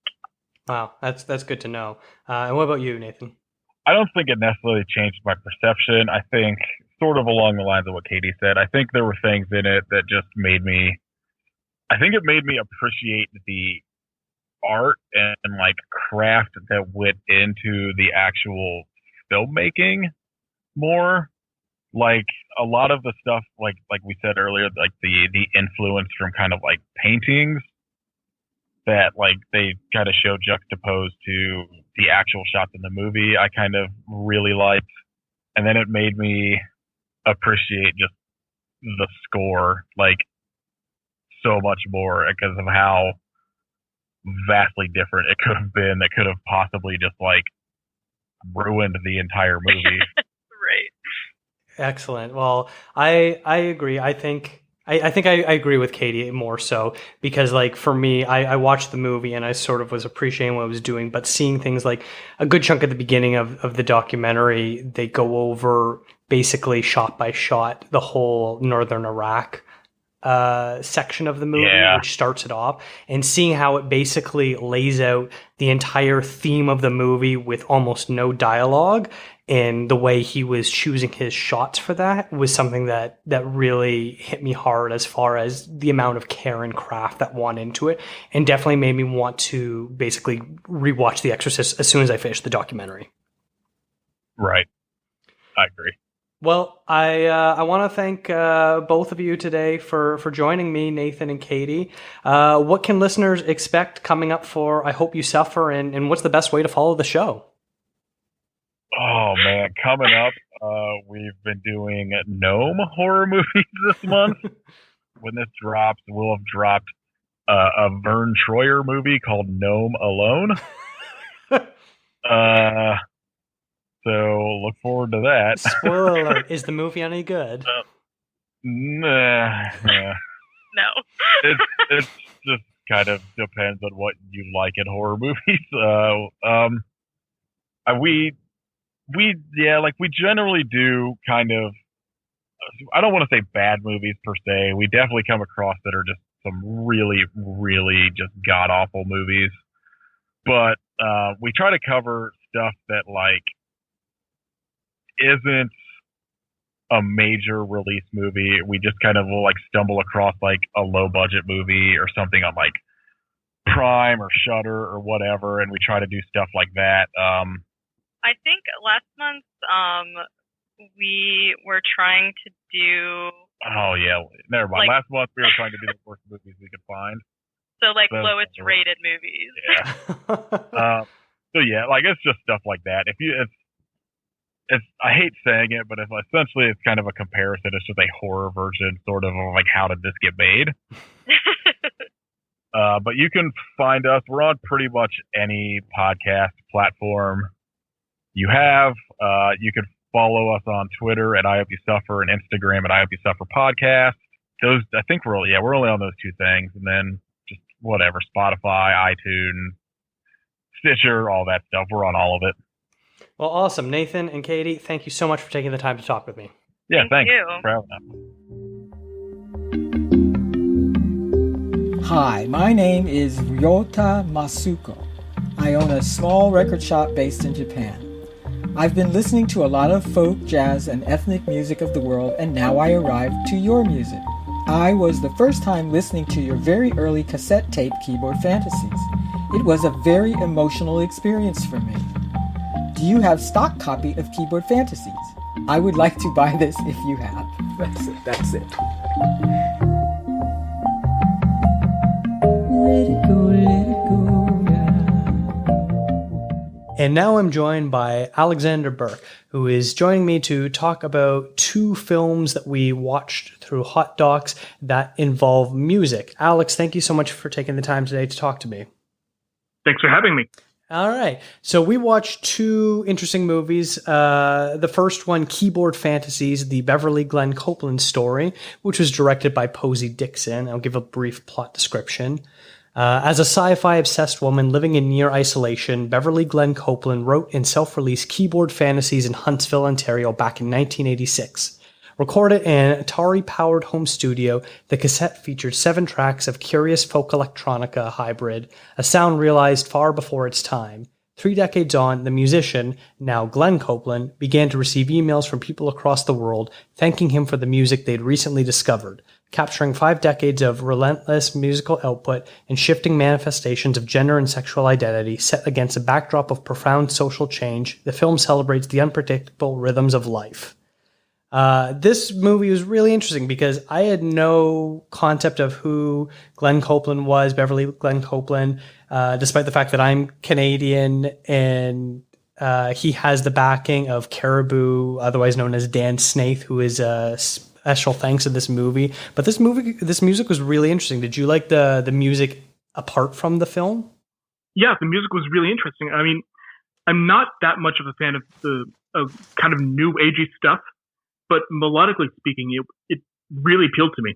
Wow, that's good to know. And what about you, Nathan?
I don't think it necessarily changed my perception. I think sort of along the lines of what Katie said, I think there were things in it that just made me appreciate the art and like craft that went into the actual filmmaking more. Like a lot of the stuff, like we said earlier, like the influence from kind of like paintings that like they kind of show juxtaposed to the actual shots in the movie, I kind of really liked. And then it made me appreciate just the score like so much more because of how vastly different it could have been. That could have possibly just like ruined the entire movie.
Right.
Excellent. Well, I agree. I think I agree with Katie more so because like for me, I watched the movie and I sort of was appreciating what it was doing, but seeing things like a good chunk at the beginning of the documentary, they go over basically shot by shot the whole northern Iraq section of the movie, which starts it off, and seeing how it basically lays out the entire theme of the movie with almost no dialogue, and the way he was choosing his shots for that was something that really hit me hard as far as the amount of care and craft that went into it, and definitely made me want to basically rewatch The Exorcist as soon as I finished the documentary.
Right. I agree.
Well, I want to thank both of you today for joining me, Nathan and Katie. What can listeners expect coming up for I Hope You Suffer, and what's the best way to follow the show?
Oh, man. Coming up, we've been doing Gnome horror movies this month. When this drops, we'll have dropped a Vern Troyer movie called Gnome Alone. So look forward to that.
Spoiler alert, is the movie any good?
Nah.
No.
It's just kind of depends on what you like in horror movies. We generally do kind of, I don't want to say bad movies per se. We definitely come across that are just some really, really just god awful movies. But we try to cover stuff that like isn't a major release movie. We just kind of will like stumble across like a low budget movie or something on like Prime or Shudder or whatever, and we try to do stuff like that.
I think last month we were trying to do.
Oh yeah, never mind.
Like,
last month we were trying to do the worst movies we could find.
So like lowest rated movies.
Yeah. So yeah, like it's just stuff like that. It's I hate saying it, but essentially it's kind of a comparison. It's just a horror version, sort of like how did this get made? But you can find us. We're on pretty much any podcast platform you have. You can follow us on Twitter at I Hope You Suffer and Instagram at I Hope You Suffer Podcast. Those, I think we're only on those two things, and then just whatever, Spotify, iTunes, Stitcher, all that stuff. We're on all of it.
Well, awesome. Nathan and Katie, thank you so much for taking the time to talk with me.
Yeah,
Thank
thanks
you.
for having us.
Hi, my name is Ryota Masuko. I own a small record shop based in Japan. I've been listening to a lot of folk, jazz, and ethnic music of the world, and now I arrived to your music. I was the first time listening to your very early cassette tape, Keyboard Fantasies. It was a very emotional experience for me. Do you have stock copy of Keyboard Fantasies? I would like to buy this if you have. That's it. Let it go now.
And now I'm joined by Alexander Burke, who is joining me to talk about two films that we watched through Hot Docs that involve music. Alex, thank you so much for taking the time today to talk to me.
Thanks for having me.
All right. So we watched two interesting movies. The first one, Keyboard Fantasies, the Beverly Glenn-Copeland story, which was directed by Posey Dixon. I'll give a brief plot description. As a sci-fi obsessed woman living in near isolation, Beverly Glenn-Copeland wrote and self-released Keyboard Fantasies in Huntsville, Ontario back in 1986. Recorded in an Atari-powered home studio, the cassette featured 7 tracks of curious folk electronica hybrid, a sound realized far before its time. 3 decades on, the musician, now Glenn Copeland, began to receive emails from people across the world thanking him for the music they'd recently discovered. Capturing 5 decades of relentless musical output and shifting manifestations of gender and sexual identity set against a backdrop of profound social change, the film celebrates the unpredictable rhythms of life. This movie was really interesting because I had no concept of who Glenn Copeland was, Beverly Glenn Copeland, despite the fact that I'm Canadian and he has the backing of Caribou, otherwise known as Dan Snaith, who is special thanks in this movie. But this music was really interesting. Did you like the music apart from the film?
Yeah, the music was really interesting. I mean, I'm not that much of a fan of the kind of new agey stuff, but melodically speaking, it really appealed to me.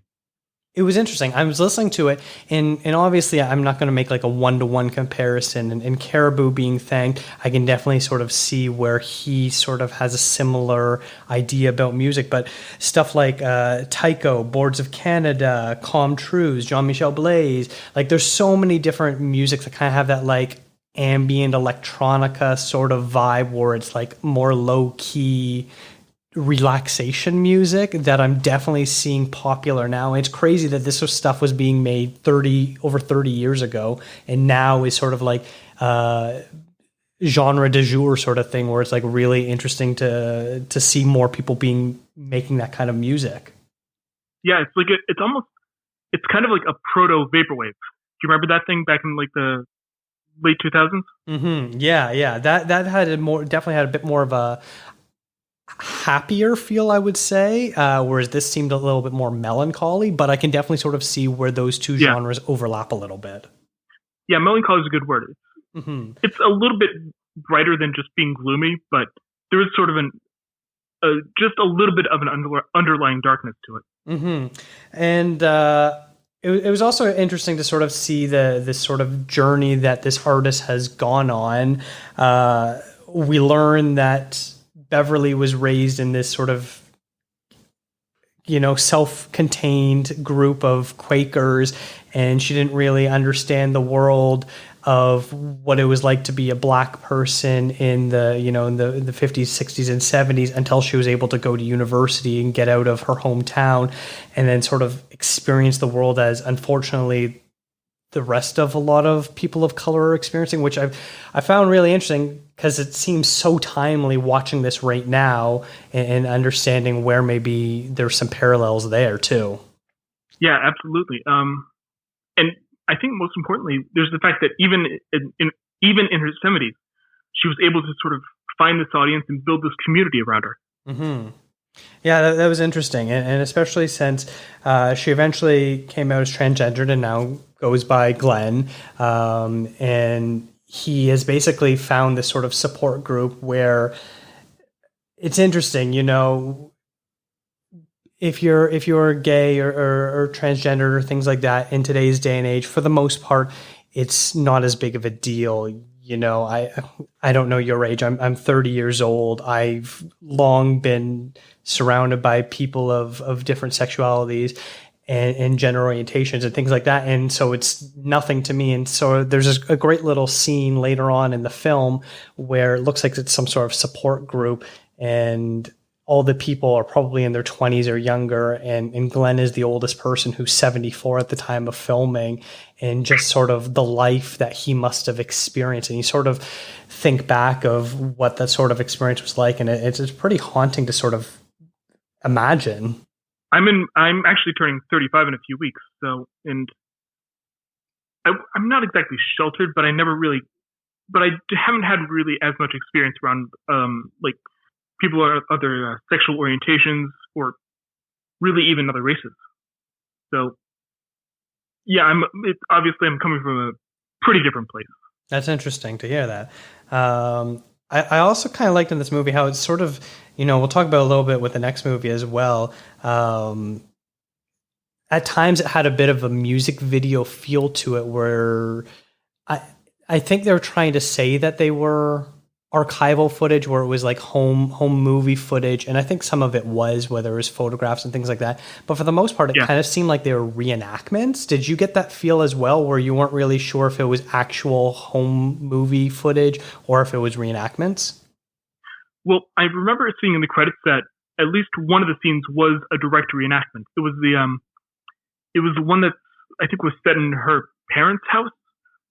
It was interesting. I was listening to it, and obviously I'm not going to make like a one-to-one comparison. And Caribou being thanked, I can definitely sort of see where he sort of has a similar idea about music. But stuff like Tycho, Boards of Canada, Calm Trues, Jean-Michel Blaise, like there's so many different music that kind of have that like ambient electronica sort of vibe where it's like more low-key relaxation music that I'm definitely seeing popular now. And it's crazy that this stuff was being made over 30 years ago and now is sort of like genre du jour sort of thing where it's like really interesting to see more people making that kind of music.
Yeah, it's like it's kind of like a proto vaporwave. Do you remember that thing back in like the late 2000s?
Mm-hmm. Yeah. That definitely had a bit more of a, happier feel, I would say, whereas this seemed a little bit more melancholy, but I can definitely sort of see where those two genres overlap a little bit.
Yeah, melancholy is a good word.
Mm-hmm.
It's a little bit brighter than just being gloomy, but there is sort of just a little bit of an underlying darkness to it.
Mm-hmm. And it was also interesting to sort of see this sort of journey that this artist has gone on. We learn that Beverly was raised in this sort of, self-contained group of Quakers, and she didn't really understand the world of what it was like to be a black person in the 50s, 60s, and 70s until she was able to go to university and get out of her hometown and then sort of experience the world as, unfortunately, the rest of a lot of people of color are experiencing, which I found really interesting because it seems so timely watching this right now and understanding where maybe there's some parallels there too.
Yeah, absolutely. And I think most importantly, there's the fact that even in her 70s, she was able to sort of find this audience and build this community around her.
Mm-hmm. Yeah, that was interesting, and especially since she eventually came out as transgendered and now goes by Glenn, and he has basically found this sort of support group where it's interesting, if you're gay or transgender or things like that in today's day and age, for the most part, it's not as big of a deal. I don't know your age. I'm 30 years old. I've long been surrounded by people of different sexualities and gender orientations and things like that. And so it's nothing to me. And so there's a great little scene later on in the film where it looks like it's some sort of support group, and all the people are probably in their 20s or younger, and Glenn is the oldest person, who's 74 at the time of filming, and just sort of the life that he must have experienced. And you sort of think back of what that sort of experience was like, and it's pretty haunting to sort of imagine.
I'm actually turning 35 in a few weeks, so, and I'm not exactly sheltered, but I haven't had really as much experience around like people of other sexual orientations or really even other races. So yeah, obviously I'm coming from a pretty different place.
That's interesting to hear that. I also kind of liked in this movie how it's sort of, we'll talk about a little bit with the next movie as well. At times it had a bit of a music video feel to it where I think they were trying to say that they were archival footage, where it was like home movie footage, and I think some of it was, whether it was photographs and things like that, but for the most part it kind of seemed like they were reenactments. Did you get that feel as well, where you weren't really sure if it was actual home movie footage or if it was reenactments?
Well, I remember seeing in the credits that at least one of the scenes was a direct reenactment. It was the one that I think was set in her parents' house,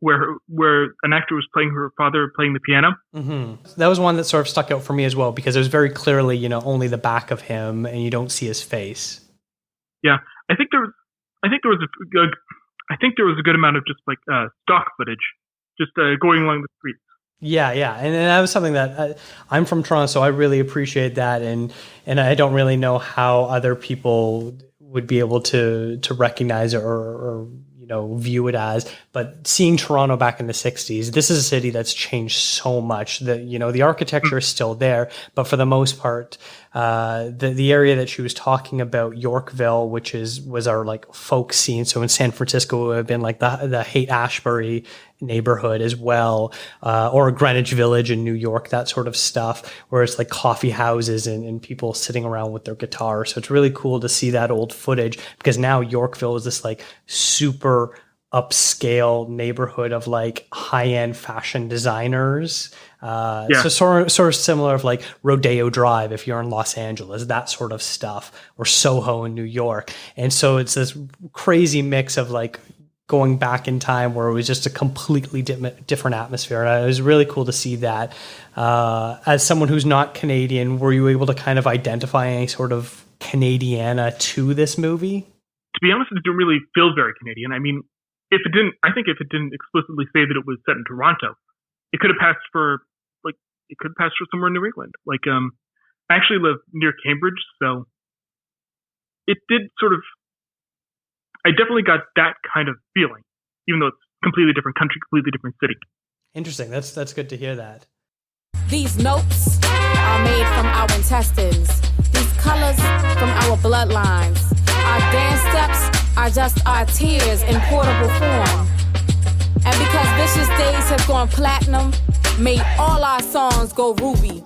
where an actor was playing her father playing the piano.
Mm-hmm. That was one that sort of stuck out for me as well, because it was very clearly, only the back of him, and you don't see his face. Yeah,
I think there was a good amount of just like stock footage, just going along the streets.
Yeah, and that was something that I'm from Toronto, so I really appreciate that, and I don't really know how other people would be able to recognize it or view it as. But seeing Toronto back in the 60s, this is a city that's changed so much. The architecture is still there, but for the most part, the area that she was talking about, Yorkville, which was our like folk scene. So in San Francisco, it would have been like the Haight-Ashbury neighborhood as well, or Greenwich Village in New York, that sort of stuff, where it's like coffee houses and people sitting around with their guitars. So it's really cool to see that old footage, because now Yorkville is this like super upscale neighborhood of like high-end fashion designers. So sort of similar of like Rodeo Drive if you're in Los Angeles, that sort of stuff, or Soho in New York. And so it's this crazy mix of like going back in time where it was just a completely different atmosphere. And it was really cool to see that. As someone who's not Canadian, were you able to kind of identify any sort of Canadiana to this movie?
To be honest, it didn't really feel very Canadian. I mean, if it didn't explicitly say that it was set in Toronto, it could have passed for somewhere in New England. Like, I actually live near Cambridge, so it did sort of. I definitely got that kind of feeling, even though it's completely different country, completely different city.
Interesting. That's good to hear that.
These notes are made from our intestines. These colors from our bloodlines. Our dance steps are just our tears in portable form. And because Vicious Days have gone platinum, made all our songs go ruby.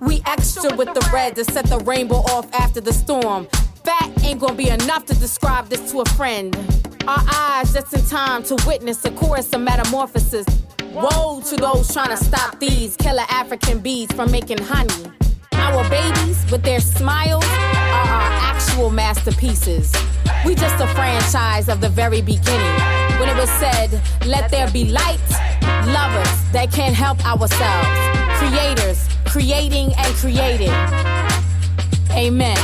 We extra with the red to set the rainbow off after the storm. Fat ain't gonna be enough to describe this to a friend. Our eyes just in time to witness a chorus of metamorphosis. Woe to those trying to stop these killer African bees from making honey. Our babies, with their smiles, are our actual masterpieces. We just a franchise of the very beginning. When it was said, let there be light, lovers that can't help ourselves. Creators, creating and creating. Amen.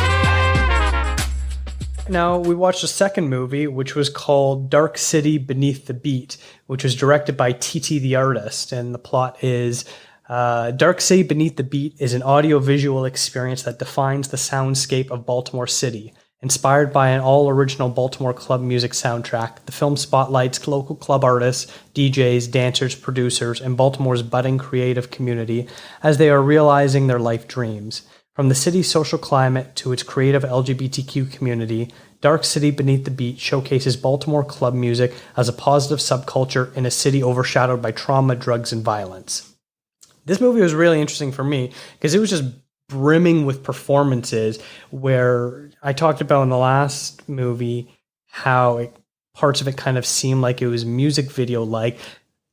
Now, we watched a second movie, which was called Dark City Beneath the Beat, which was directed by T.T. the Artist. And the plot is Dark City Beneath the Beat is an audio-visual experience that defines the soundscape of Baltimore City. Inspired by an all-original Baltimore club music soundtrack, the film spotlights local club artists, DJs, dancers, producers, and Baltimore's budding creative community as they are realizing their life dreams. From the city's social climate to its creative LGBTQ community, Dark City Beneath the Beat showcases Baltimore club music as a positive subculture in a city overshadowed by trauma, drugs, and violence. This movie was really interesting for me because it was just brimming with performances where I talked about in the last movie how parts of it kind of seemed like it was music video-like.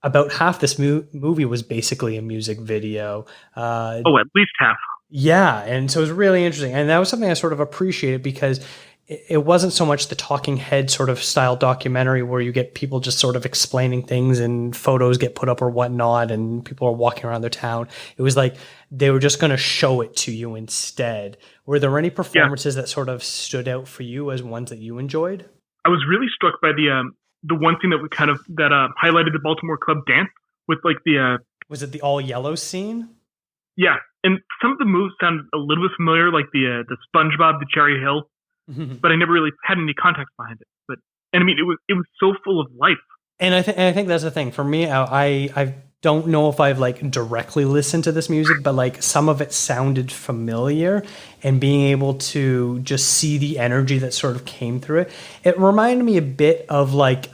About half this movie was basically a music video.
At least half.
Yeah, and so it was really interesting. And that was something I sort of appreciated because it wasn't so much the talking head sort of style documentary where you get people just sort of explaining things and photos get put up or whatnot and people are walking around their town. It was like they were just going to show it to you instead. Were there any performances that sort of stood out for you as ones that you enjoyed?
I was really struck by the one thing that we highlighted the Baltimore club dance with like the
was it the all yellow scene?
Yeah, and some of the moves sounded a little bit familiar, like the SpongeBob, the Cherry Hill, but I never really had any context behind it. And I mean, it was so full of life. And
I think that's the thing for me. I don't know if I've like directly listened to this music, but like some of it sounded familiar, and being able to just see the energy that sort of came through it. It reminded me a bit of like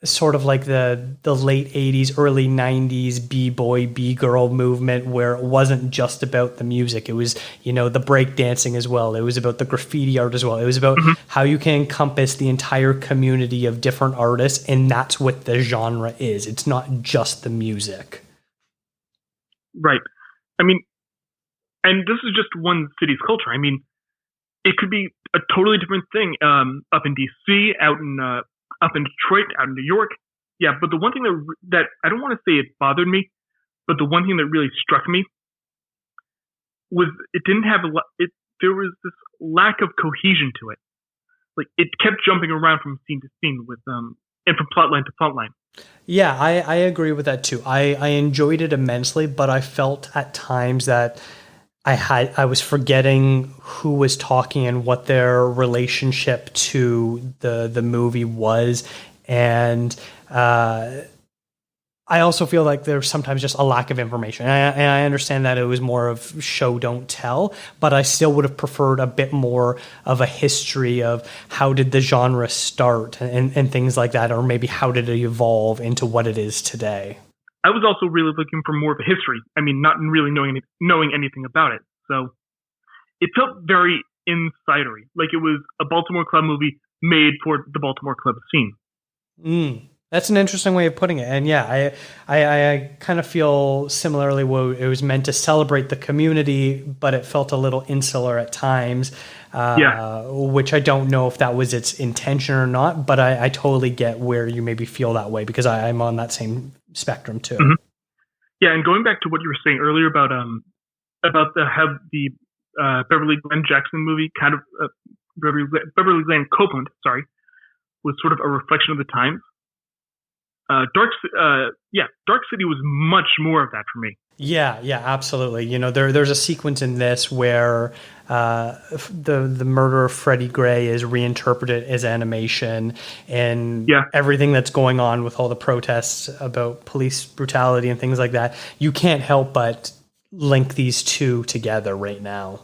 sort of like the late 80s, early 90s B-boy, B-girl movement where it wasn't just about the music. It was, the break dancing as well. It was about the graffiti art as well. It was about how you can encompass the entire community of different artists, and that's what the genre is. It's not just the music.
Right. I mean, and this is just one city's culture. I mean, it could be a totally different thing up in D.C., up in Detroit, out in New York. Yeah, but the one thing that I don't want to say it bothered me, but the one thing that really struck me was it didn't have there was this lack of cohesion to it. Like it kept jumping around from scene to scene and from plot line to plot line.
Yeah, I agree with that too. I enjoyed it immensely, but I felt at times that I was forgetting who was talking and what their relationship to the movie was. And I also feel like there's sometimes just a lack of information. And I understand that it was more of show, don't tell, but I still would have preferred a bit more of a history of how did the genre start and things like that, or maybe how did it evolve into what it is today.
I was also really looking for more of a history. I mean, not really knowing anything about it. So it felt very insidery, like it was a Baltimore club movie made for the Baltimore club scene.
That's an interesting way of putting it. And yeah, I kind of feel similarly where it was meant to celebrate the community, but it felt a little insular at times, which I don't know if that was its intention or not, but I totally get where you maybe feel that way because I'm on that same spectrum too.
Mm-hmm. Yeah, and going back to what you were saying earlier about how the Beverly Glenn Jackson movie kind of Beverly Glenn Copeland, was sort of a reflection of the times. Dark City was much more of that for me.
Yeah, absolutely. There's a sequence in this where the murder of Freddie Gray is reinterpreted as animation, and everything that's going on with all the protests about police brutality and things like that, you can't help but link these two together right now.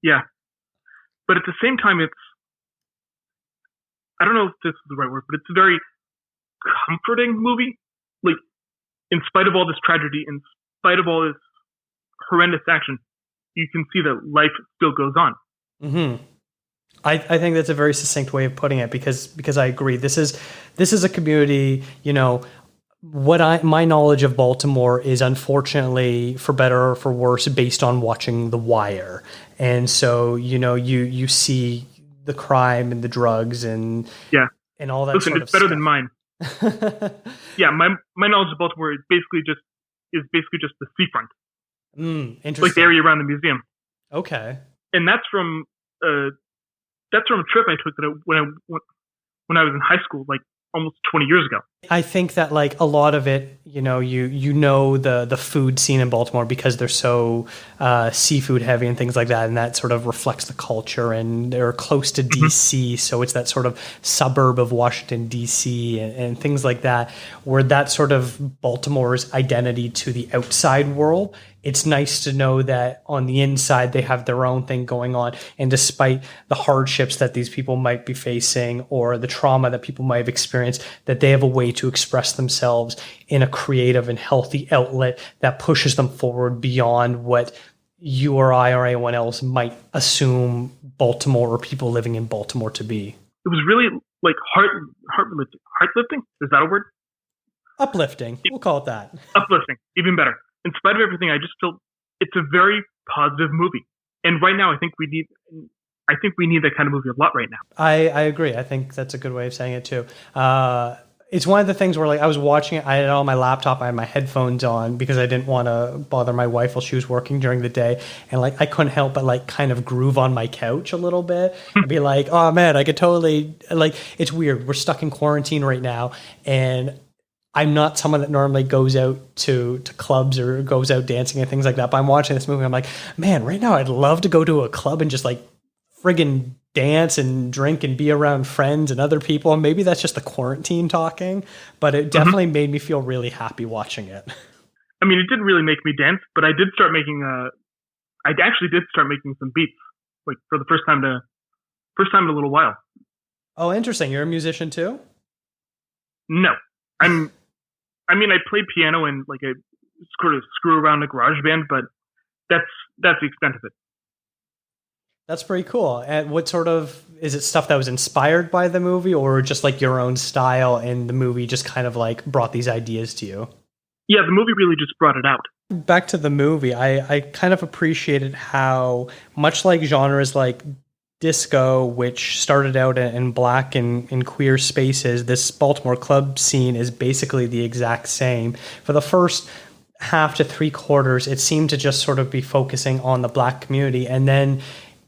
Yeah. But at the same time, I don't know if this is the right word, but it's a very comforting movie. Like, in spite of all this tragedy, in spite of all this horrendous action, you can see that life still goes on.
Mm-hmm. I think that's a very succinct way of putting it, because I agree. This is a community, my knowledge of Baltimore is, unfortunately, for better or for worse, based on watching The Wire. And so, you see the crime and the drugs and all that.
Listen,
sort
it's
of
better
stuff.
than mine. Yeah, my knowledge of Baltimore is basically just the seafront.
Interesting.
Like the area around the museum.
Okay.
And that's from a trip I took when I was in high school, like almost 20 years ago.
I think that like a lot of it, you know the food scene in Baltimore because they're so seafood heavy and things like that, and that sort of reflects the culture. And they're close to DC, so it's that sort of suburb of Washington DC and things like that, where that sort of Baltimore's identity to the outside world. It's nice to know that on the inside they have their own thing going on, and despite the hardships that these people might be facing or the trauma that people might have experienced, that they have a way to express themselves in a creative and healthy outlet that pushes them forward beyond what you or I or anyone else might assume Baltimore or people living in Baltimore to be.
It was really like heartlifting. Is that a word?
Uplifting. We'll call it that.
Uplifting. Even better. In spite of everything, I just feel it's a very positive movie. And right now, I think we need that kind of movie a lot right now.
I agree. I think that's a good way of saying it too. It's one of the things where like I was watching it, I had it on my laptop, I had my headphones on because I didn't want to bother my wife while she was working during the day. And like I couldn't help but like kind of groove on my couch a little bit and be like, oh man, I could totally, like, it's weird. We're stuck in quarantine right now, and I'm not someone that normally goes out to clubs or goes out dancing and things like that. But I'm watching this movie, I'm like, man, right now I'd love to go to a club and just like friggin' dance and drink and be around friends and other people. And maybe that's just the quarantine talking, but it definitely made me feel really happy watching it.
I mean, it didn't really make me dance, but I did start making some beats, like for the first time in a little while.
Oh, interesting. You're a musician too?
No, I played piano in like a sort of screw around a garage band, but that's the extent of it.
That's pretty cool. And what sort of, is it stuff that was inspired by the movie or just like your own style and the movie just kind of like brought these ideas to you?
Yeah, the movie really just brought it out.
Back to the movie, I kind of appreciated how much like genres like disco, which started out in black and in queer spaces, this Baltimore club scene is basically the exact same. For the first half to 3/4, it seemed to just sort of be focusing on the black community, and then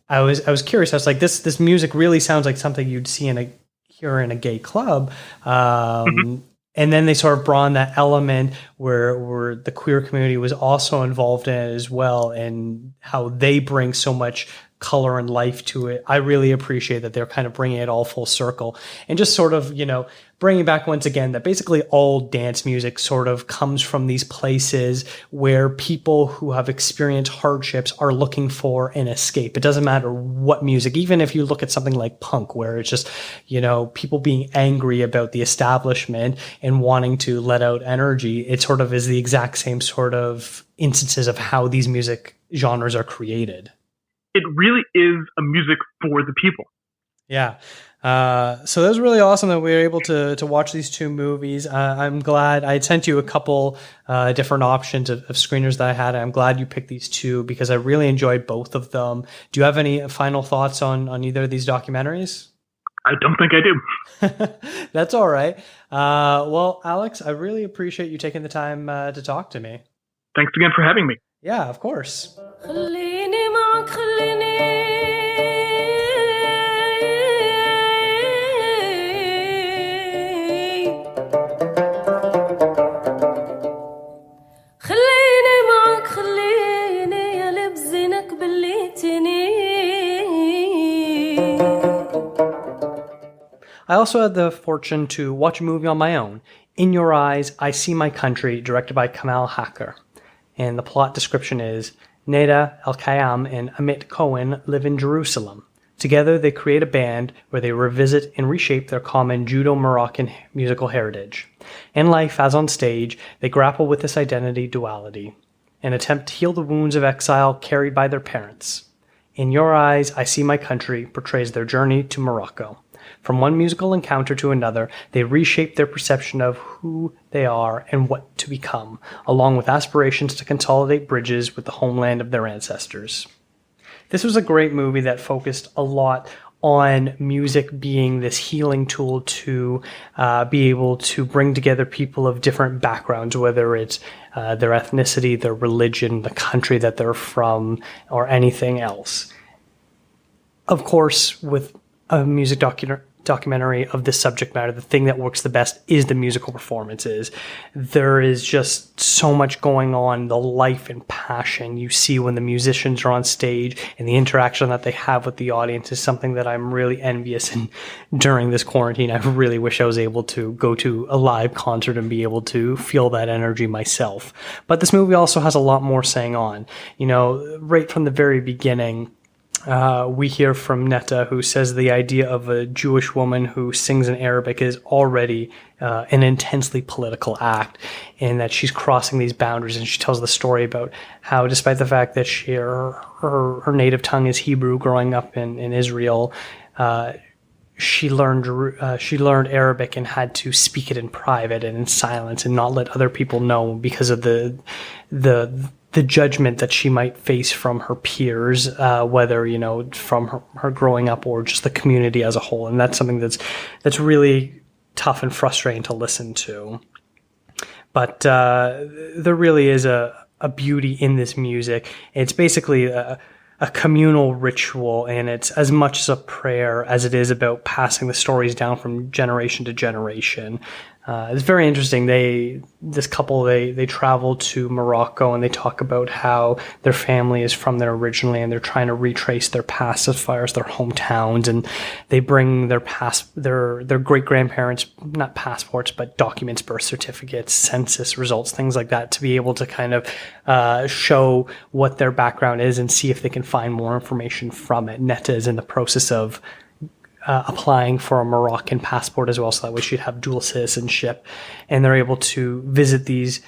I was curious. I was like, this music really sounds like something you'd see hear in a gay club. And then they sort of brought in that element where the queer community was also involved in it as well, and how they bring so much color and life to it. I really appreciate that they're kind of bringing it all full circle and just sort of, bringing back once again that basically all dance music sort of comes from these places where people who have experienced hardships are looking for an escape. It doesn't matter what music, even if you look at something like punk, where it's just, people being angry about the establishment and wanting to let out energy. It sort of is the exact same sort of instances of how these music genres are created.
It really is a music for the people.
Yeah. So that was really awesome that we were able to watch these two movies. I'm glad I sent you a couple different options of screeners that I had. I'm glad you picked these two because I really enjoyed both of them. Do you have any final thoughts on either of these documentaries?
I don't think I do.
That's all right. Well, Alex, I really appreciate you taking the time to talk to me.
Thanks again for having me.
Yeah, of course.
خليني
also had the fortune to watch a movie on my own, In Your Eyes, I See My Country, directed by Kamal Hacker. And the plot description is, Neda El-Kayam and Amit Cohen live in Jerusalem. Together, they create a band where they revisit and reshape their common Judo-Moroccan musical heritage. In life, as on stage, they grapple with this identity duality and attempt to heal the wounds of exile carried by their parents. In Your Eyes, I See My Country portrays their journey to Morocco. From one musical encounter to another, they reshape their perception of who they are and what to become, along with aspirations to consolidate bridges with the homeland of their ancestors. This was a great movie that focused a lot on music being this healing tool to be able to bring together people of different backgrounds, whether it's their ethnicity, their religion, the country that they're from, or anything else. Of course, with a music documentary of this subject matter, the thing that works the best is the musical performances. There is just so much going on, the life and passion you see when the musicians are on stage, and the interaction that they have with the audience is something that I'm really envious. And during this quarantine, I really wish I was able to go to a live concert and be able to feel that energy myself. But this movie also has a lot more saying on. You know, right from the very beginning, we hear from Netta, who says the idea of a Jewish woman who sings in Arabic is already an intensely political act, and that she's crossing these boundaries. And she tells the story about how, despite the fact that her native tongue is Hebrew, growing up in Israel, she learned Arabic and had to speak it in private and in silence and not let other people know because of the judgment that she might face from her peers, whether, you know, from her growing up or just the community as a whole. And that's something that's really tough and frustrating to listen to. But there really is a beauty in this music. It's basically a communal ritual, and it's as much as a prayer as it is about passing the stories down from generation to generation. It's very interesting. This couple travel to Morocco, and they talk about how their family is from there originally, and they're trying to retrace their past as far as their hometowns, and they bring their great grandparents, not passports, but documents, birth certificates, census results, things like that, to be able to kind of show what their background is and see if they can find more information from it. Netta is in the process of applying for a Moroccan passport as well, so that way she'd have dual citizenship, and they're able to visit these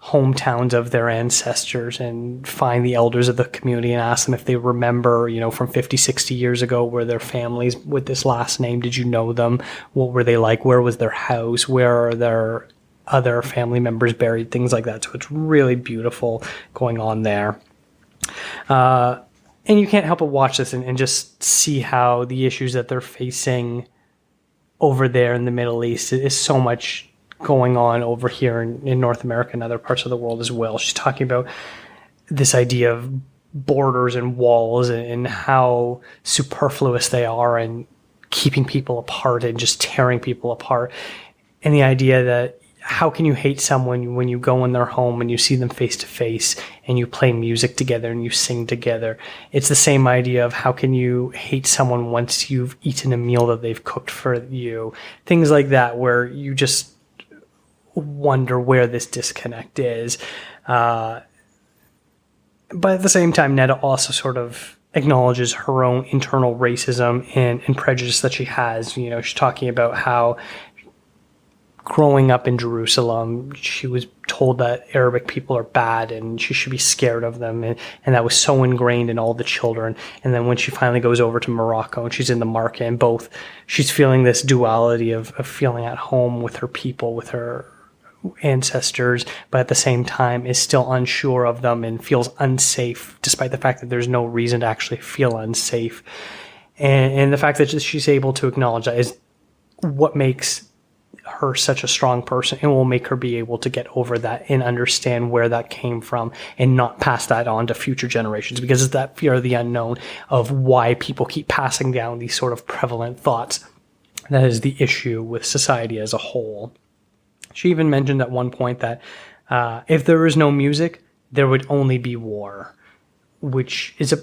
hometowns of their ancestors and find the elders of the community and ask them if they remember, you know, from 50, 60 years ago, were their families with this last name? Did you know them? What were they like? Where was their house? Where are their other family members buried? Things like that. So it's really beautiful going on there. And you can't help but watch this and just see how the issues that they're facing over there in the Middle East is so much going on over here in North America and other parts of the world as well. She's talking about this idea of borders and walls and how superfluous they are and keeping people apart and just tearing people apart. And the idea that how can you hate someone when you go in their home and you see them face to face and you play music together and you sing together? It's the same idea of how can you hate someone once you've eaten a meal that they've cooked for you? Things like that, where you just wonder where this disconnect is. But at the same time, Netta also sort of acknowledges her own internal racism and prejudice that she has. You know, she's talking about how growing up in Jerusalem, she was told that Arabic people are bad and she should be scared of them. And that was so ingrained in all the children. And then when she finally goes over to Morocco and she's in the market, and she's feeling this duality of feeling at home with her people, with her ancestors, but at the same time is still unsure of them and feels unsafe, despite the fact that there's no reason to actually feel unsafe. And the fact that she's able to acknowledge that is what makes her such a strong person, and will make her be able to get over that and understand where that came from and not pass that on to future generations, because it's that fear of the unknown of why people keep passing down these sort of prevalent thoughts. That is the issue with society as a whole. She even mentioned at one point that if there is no music, there would only be war, which is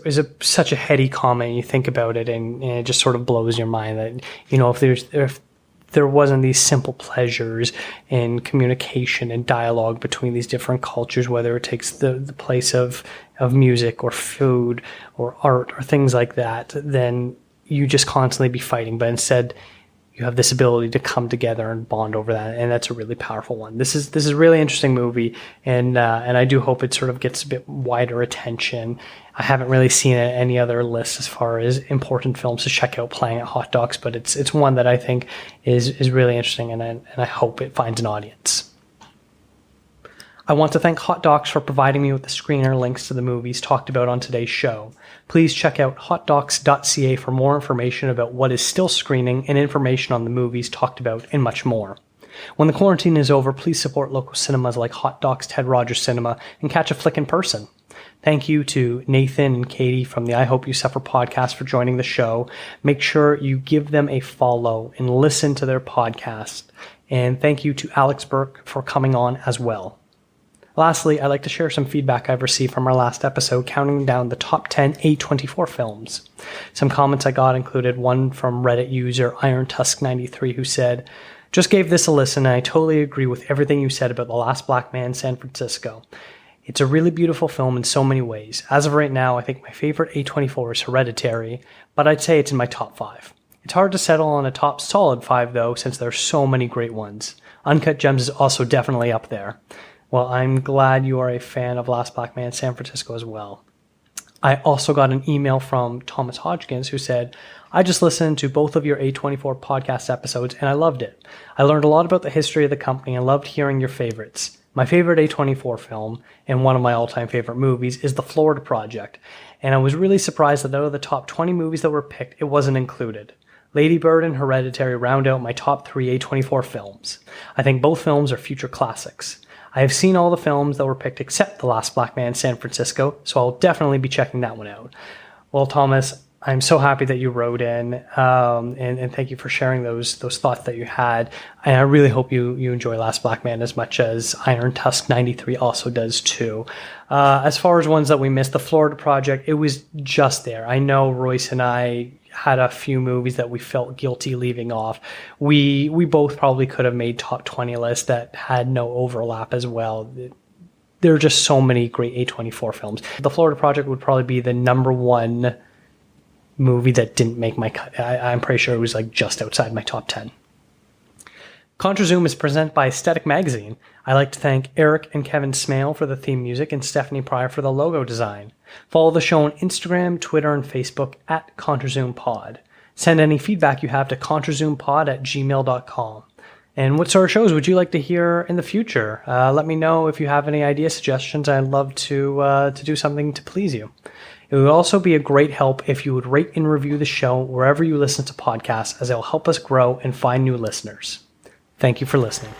such a heady comment. You think about it, and it just sort of blows your mind that, you know, if there wasn't these simple pleasures in communication and dialogue between these different cultures, whether it takes the place of music or food or art or things like that, then you just constantly be fighting. But instead, you have this ability to come together and bond over that, and that's a really powerful one. This is a really interesting movie, and I do hope it sort of gets a bit wider attention. I haven't really seen it at any other list as far as important films to check out playing at Hot Docs, but it's one that I think is really interesting, and I hope it finds an audience. I want to thank Hot Docs for providing me with the screener links to the movies talked about on today's show. Please check out hotdocs.ca for more information about what is still screening and information on the movies talked about and much more. When the quarantine is over, please support local cinemas like Hot Docs Ted Rogers Cinema and catch a flick in person. Thank you to Nathan and Katie from the I Hope You Suffer podcast for joining the show. Make sure you give them a follow and listen to their podcast. And thank you to Alex Burke for coming on as well. Lastly, I'd like to share some feedback I've received from our last episode counting down the top 10 A24 films. Some comments I got included one from Reddit user IronTusk93 who said, "Just gave this a listen and I totally agree with everything you said about The Last Black Man, San Francisco. It's a really beautiful film in so many ways. As of right now, I think my favorite A24 is Hereditary, but I'd say it's in my top 5. It's hard to settle on a top solid 5 though, since there are so many great ones. Uncut Gems is also definitely up there." Well, I'm glad you are a fan of Last Black Man, San Francisco as well. I also got an email from Thomas Hodgkins who said, "I just listened to both of your A24 podcast episodes and I loved it. I learned a lot about the history of the company and loved hearing your favorites. My favorite A24 film, and one of my all-time favorite movies, is The Florida Project, and I was really surprised that out of the top 20 movies that were picked, it wasn't included. Lady Bird and Hereditary round out my top 3 A24 films. I think both films are future classics. I have seen all the films that were picked except The Last Black Man, San Francisco, so I'll definitely be checking that one out." Well, Thomas, I'm so happy that you wrote in, and thank you for sharing those thoughts that you had. And I really hope you enjoy Last Black Man as much as Iron Tusk 93 also does too. As far as ones that we missed, The Florida Project, it was just there. I know Royce and I had a few movies that we felt guilty leaving off. We both probably could have made top 20 lists that had no overlap as well. There are just so many great A24 films. The Florida Project would probably be the number one movie that didn't make my cut. I'm pretty sure it was like just outside my top 10. ContraZoom is presented by Aesthetic Magazine. I'd like to thank Eric and Kevin Smale for the theme music and Stephanie Pryor for the logo design. Follow the show on Instagram, Twitter, and Facebook at ContraZoomPod. Send any feedback you have to ContraZoomPod@gmail.com. And what sort of shows would you like to hear in the future? Let me know if you have any idea suggestions. I'd love to do something to please you. It would also be a great help if you would rate and review the show wherever you listen to podcasts, as it will help us grow and find new listeners. Thank you for listening.